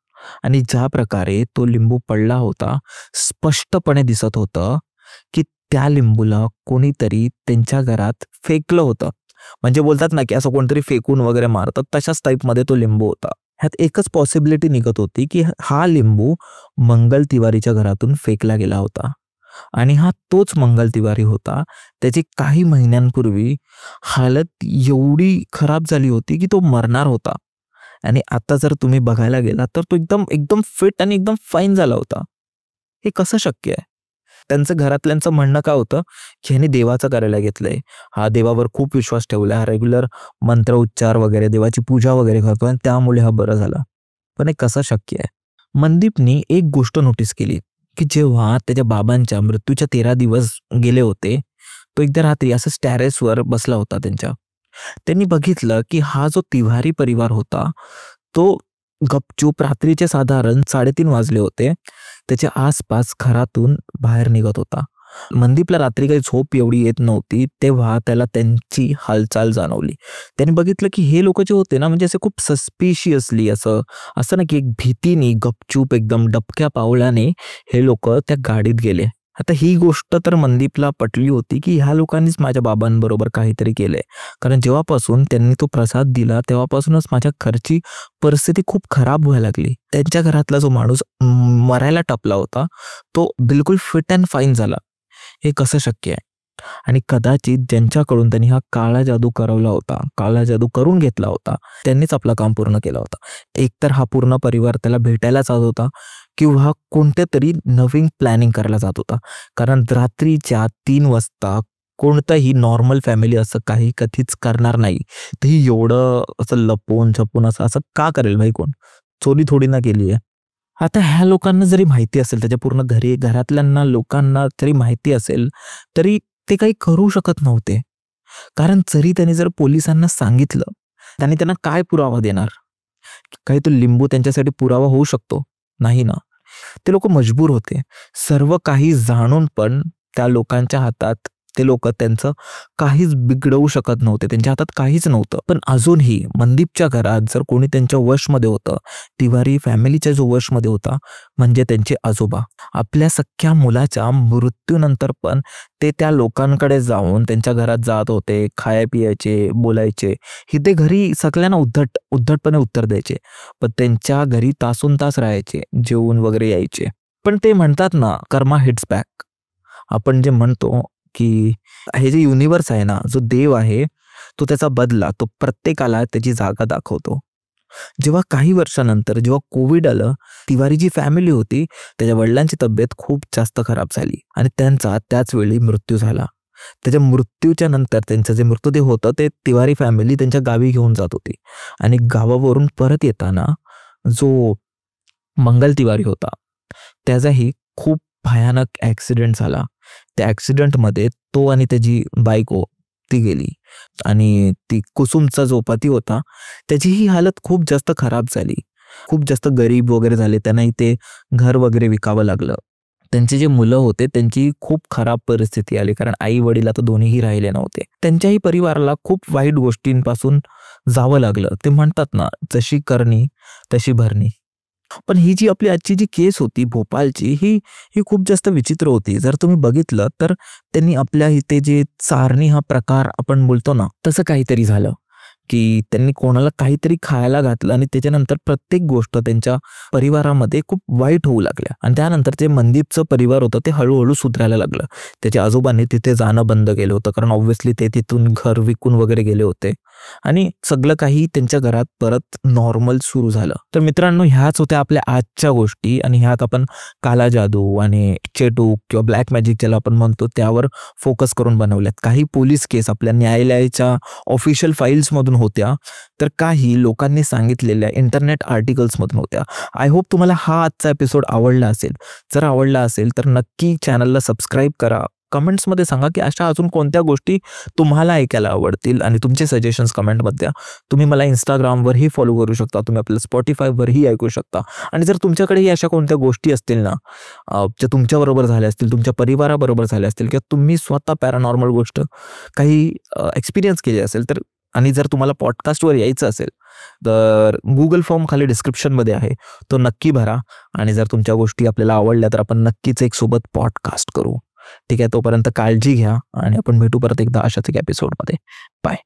A: आणि ज्या प्रकारे तो लिंबू पडला होता स्पष्टपणे दिसत होतं की त्या लिंबूला कोणीतरी त्यांच्या घरात फेकलं होतं. म्हणजे बोलतात ना की असं कोणतरी फेकून वगैरे मारतात, तशाच टाईपमध्ये तो लिंबू होता. ह्यात एकच पॉसिबिलिटी निघत होती की हा लिंबू मंगल तिवारीच्या घरातून फेकला गेला होता आणि हा तोच मंगल तिवारी होता. त्याची काही महिन्यांपूर्वी हालत एवढी खराब झाली होती की तो मरणार होता आणि आता जर तुम्ही बघायला गेला तर तो एकदम एकदम फिट आणि एकदम फाईन झाला होता. हे कसं शक्य आहे? त्यांचं घरातल्यांचं म्हणणं काय होतं की ह्याने देवाचं करायला घेतलंय, हा देवावर खूप विश्वास ठेवलाय, हा रेग्युलर मंत्र उच्चार वगैरे देवाची पूजा वगैरे करतो आणि त्यामुळे हा बरं झाला. पण हे कसं शक्य आहे? मनदीपनी एक गोष्ट नोटीस केली की जेव्हा त्याच्या बाबांच्या मृत्यूच्या 13 दिवस गेले होते, तो एकदा रात्री असं टेरेसवर बसला होता त्यांनी बघितलं की हा जो तिवारी परिवार होता तो गपचूप रात्रीचे साधारण 3:30 वाजले होते, त्याच्या आसपास घरातून बाहेर निघत होता. मनदीपला रात्री काही झोप एवढी येत नव्हती, तेव्हा त्याला त्यांची हालचाल जाणवली. त्याने बघितलं की हे लोक जे होते ना, म्हणजे असे खूप सस्पिशियसली असं असं ना की एक भीतीने गपचूप एकदम डबक्या पावलाने हे लोक त्या गाडीत गेले. आता ही गोष्ट तर मनदीपला पटली होती की ह्या लोकांनीच माझ्या बाबांबरोबर काहीतरी केलंय, कारण जेव्हापासून त्यांनी तो प्रसाद दिला तेव्हापासूनच माझ्या घरची परिस्थिती खूप खराब व्हायला लागली. त्यांच्या घरातला जो माणूस मरायला टपला होता तो बिलकुल फिट अँड फाईन झाला. हे कसं शक्य आहे? आणि कदाचित ज्यांच्याकडून त्यांनी हा काळा जादू करवला होता, काळा जादू करून घेतला होता, त्यांनीच आपलं काम पूर्ण केलं होतं. एकतर हा पूर्ण परिवार त्याला भेटायला जात होता किंवा कोणत्या तरी नवीन प्लॅनिंग करायला जात होता. कारण रात्रीच्या 3 वाजता कोणताही नॉर्मल फॅमिली असं काही कधीच करणार नाही. तेही एवढं असं लपून छपून असं असं का करेल भाई? कोण चोरी थोडी ना केली आहे. आता ह्या लोकांना जरी माहिती असेल, त्याच्या पूर्ण घरातल्यांना लोकांना जरी माहिती असेल तरी ते काही करू शकत नव्हते. कारण जर पोलिसांना सांगितलं, त्यांना काय पुरावा देणार? काही तो लिंबू त्यांच्यासाठी पुरावा होऊ शकतो? नाही ना. ते लोक मजबूर होते. सर्व काही जाणून पण त्या लोकांच्या हातात ते लोक त्यांचं काहीच बिघडवू शकत नव्हते, त्यांच्या हातात काहीच नव्हतं. पण अजूनही मनदीपच्या घरात जर कोणी त्यांच्या वशमध्ये होतं, तिवारी फॅमिलीच्या जो वशमध्ये होता, म्हणजे त्यांचे आजोबा. आपल्या सख्ख्या मुलाच्या मृत्यूनंतर पण ते त्या लोकांकडे जाऊन त्यांच्या घरात जात होते, खाय पियाचे, बोलायचे. ते घरी सगळ्यांना उद्धटपणे उत्तर द्यायचे, पण त्यांच्या घरी तासून तास राहायचे, जेवून वगैरे यायचे. पण ते म्हणतात ना, कर्मा हिट्स बॅक. आपण जे म्हणतो की हे जे युनिवर्स आहे ना, जो देव आहे तो त्याचा बदला तो प्रत्येकाला त्याची जागा दाखवतो. जेव्हा काही वर्षानंतर जेव्हा कोविड आलं, तिवारी जी फॅमिली होती त्याच्या वडिलांची तब्येत खूप जास्त खराब झाली आणि त्यांचा त्याच वेळी मृत्यू झाला. त्याच्या मृत्यूच्या नंतर त्यांचं जे मृतदेह होतं ते तिवारी फॅमिली त्यांच्या गावी घेऊन जात होती आणि गावावरून परत येताना जो मंगल तिवारी होता त्याचाही खूप भयानक ॲक्सिडेंट झाला. त्या ॲक्सिडेंटमध्ये तो आणि त्याची बायको ती गेली आणि ती कुसुमचा जो पती होता त्याचीही हालत खूप जास्त खराब झाली. खूप जास्त गरीब वगैरे झाले. त्यांनाही ते घर वगैरे विकावं लागलं. त्यांचे जे मुलं होते त्यांची खूप खराब परिस्थिती आली, कारण आई वडील आता दोन्हीही राहिले नव्हते. त्यांच्याही परिवाराला खूप वाईट गोष्टींपासून जावं लागलं. ते म्हणतात ना, जशी करणी तशी भरणी. पण ही जी आपली आजची जी केस होती भोपाळची, ही खूप जास्त विचित्र होती. जर तुम्ही बघितलं तर त्यांनी आपल्या इथे जे चारणी हा प्रकार आपण बोलतो ना, तसं काहीतरी झालं की त्यांनी कोणाला काहीतरी खायला घातलं आणि त्याच्यानंतर प्रत्येक गोष्ट त्यांच्या परिवारामध्ये खूप वाईट होऊ लागल्या. आणि त्यानंतर जे मनदीपचं परिवार होतं ते हळूहळू सुधारायला लागलं. त्याच्या आजोबांनी तिथे जाणं बंद केलं होतं, कारण ऑब्व्हियसली ते तिथून घर विकून वगैरे गेले होते आणि सगळं काही त्यांच्या घरात परत नॉर्मल सुरू झालं. तर मित्रांनो, ह्याच होत्या आपल्या आजच्या गोष्टी आणि ह्यात आपण काला जादू आणि चेटूक किंवा ब्लॅक मॅजिक ज्याला आपण म्हणतो त्यावर फोकस करून बनवल्यात. काही पोलीस केस आपल्या न्यायालयाच्या ऑफिशियल फाईल्समधून होत्या, तर काही लोकांनी सांगितलेल्या इंटरनेट आर्टिकल्समधून होत्या. आय होप तुम्हाला हा आजचा एपिसोड आवडला असेल. जर आवडला असेल तर नक्की चॅनलला सबस्क्राईब करा. कमेंट्समध्ये सांगा की अशा अजून कोणत्या गोष्टी तुम्हाला ऐकायला आवडतील आणि तुमचे सजेशन्स कमेंटमध्ये द्या. तुम्ही मला इंस्टाग्रामवरही फॉलो करू शकता. तुम्ही आपल्या स्पॉटिफायवरही ऐकू शकता. आणि जर तुमच्याकडेही अशा कोणत्या गोष्टी असतील ना ज्या तुमच्याबरोबर झाल्या असतील, तुमच्या परिवाराबरोबर झाल्या असतील किंवा तुम्ही स्वतः पॅरानॉर्मल गोष्ट काही एक्सपिरियन्स केली असेल तर, आणि जर तुम्हाला पॉडकास्टवर यायचं असेल तर गुगल फॉर्म खाली डिस्क्रिप्शनमध्ये आहे, तो नक्की भरा. आणि जर तुमच्या गोष्टी आपल्याला आवडल्या तर आपण नक्कीच एक सोबत पॉडकास्ट करू. ठीक आहे, तोपर्यंत काळजी घ्या आणि आपण भेटू परत एकदा अशाच एक एपिसोडमध्ये. बाय.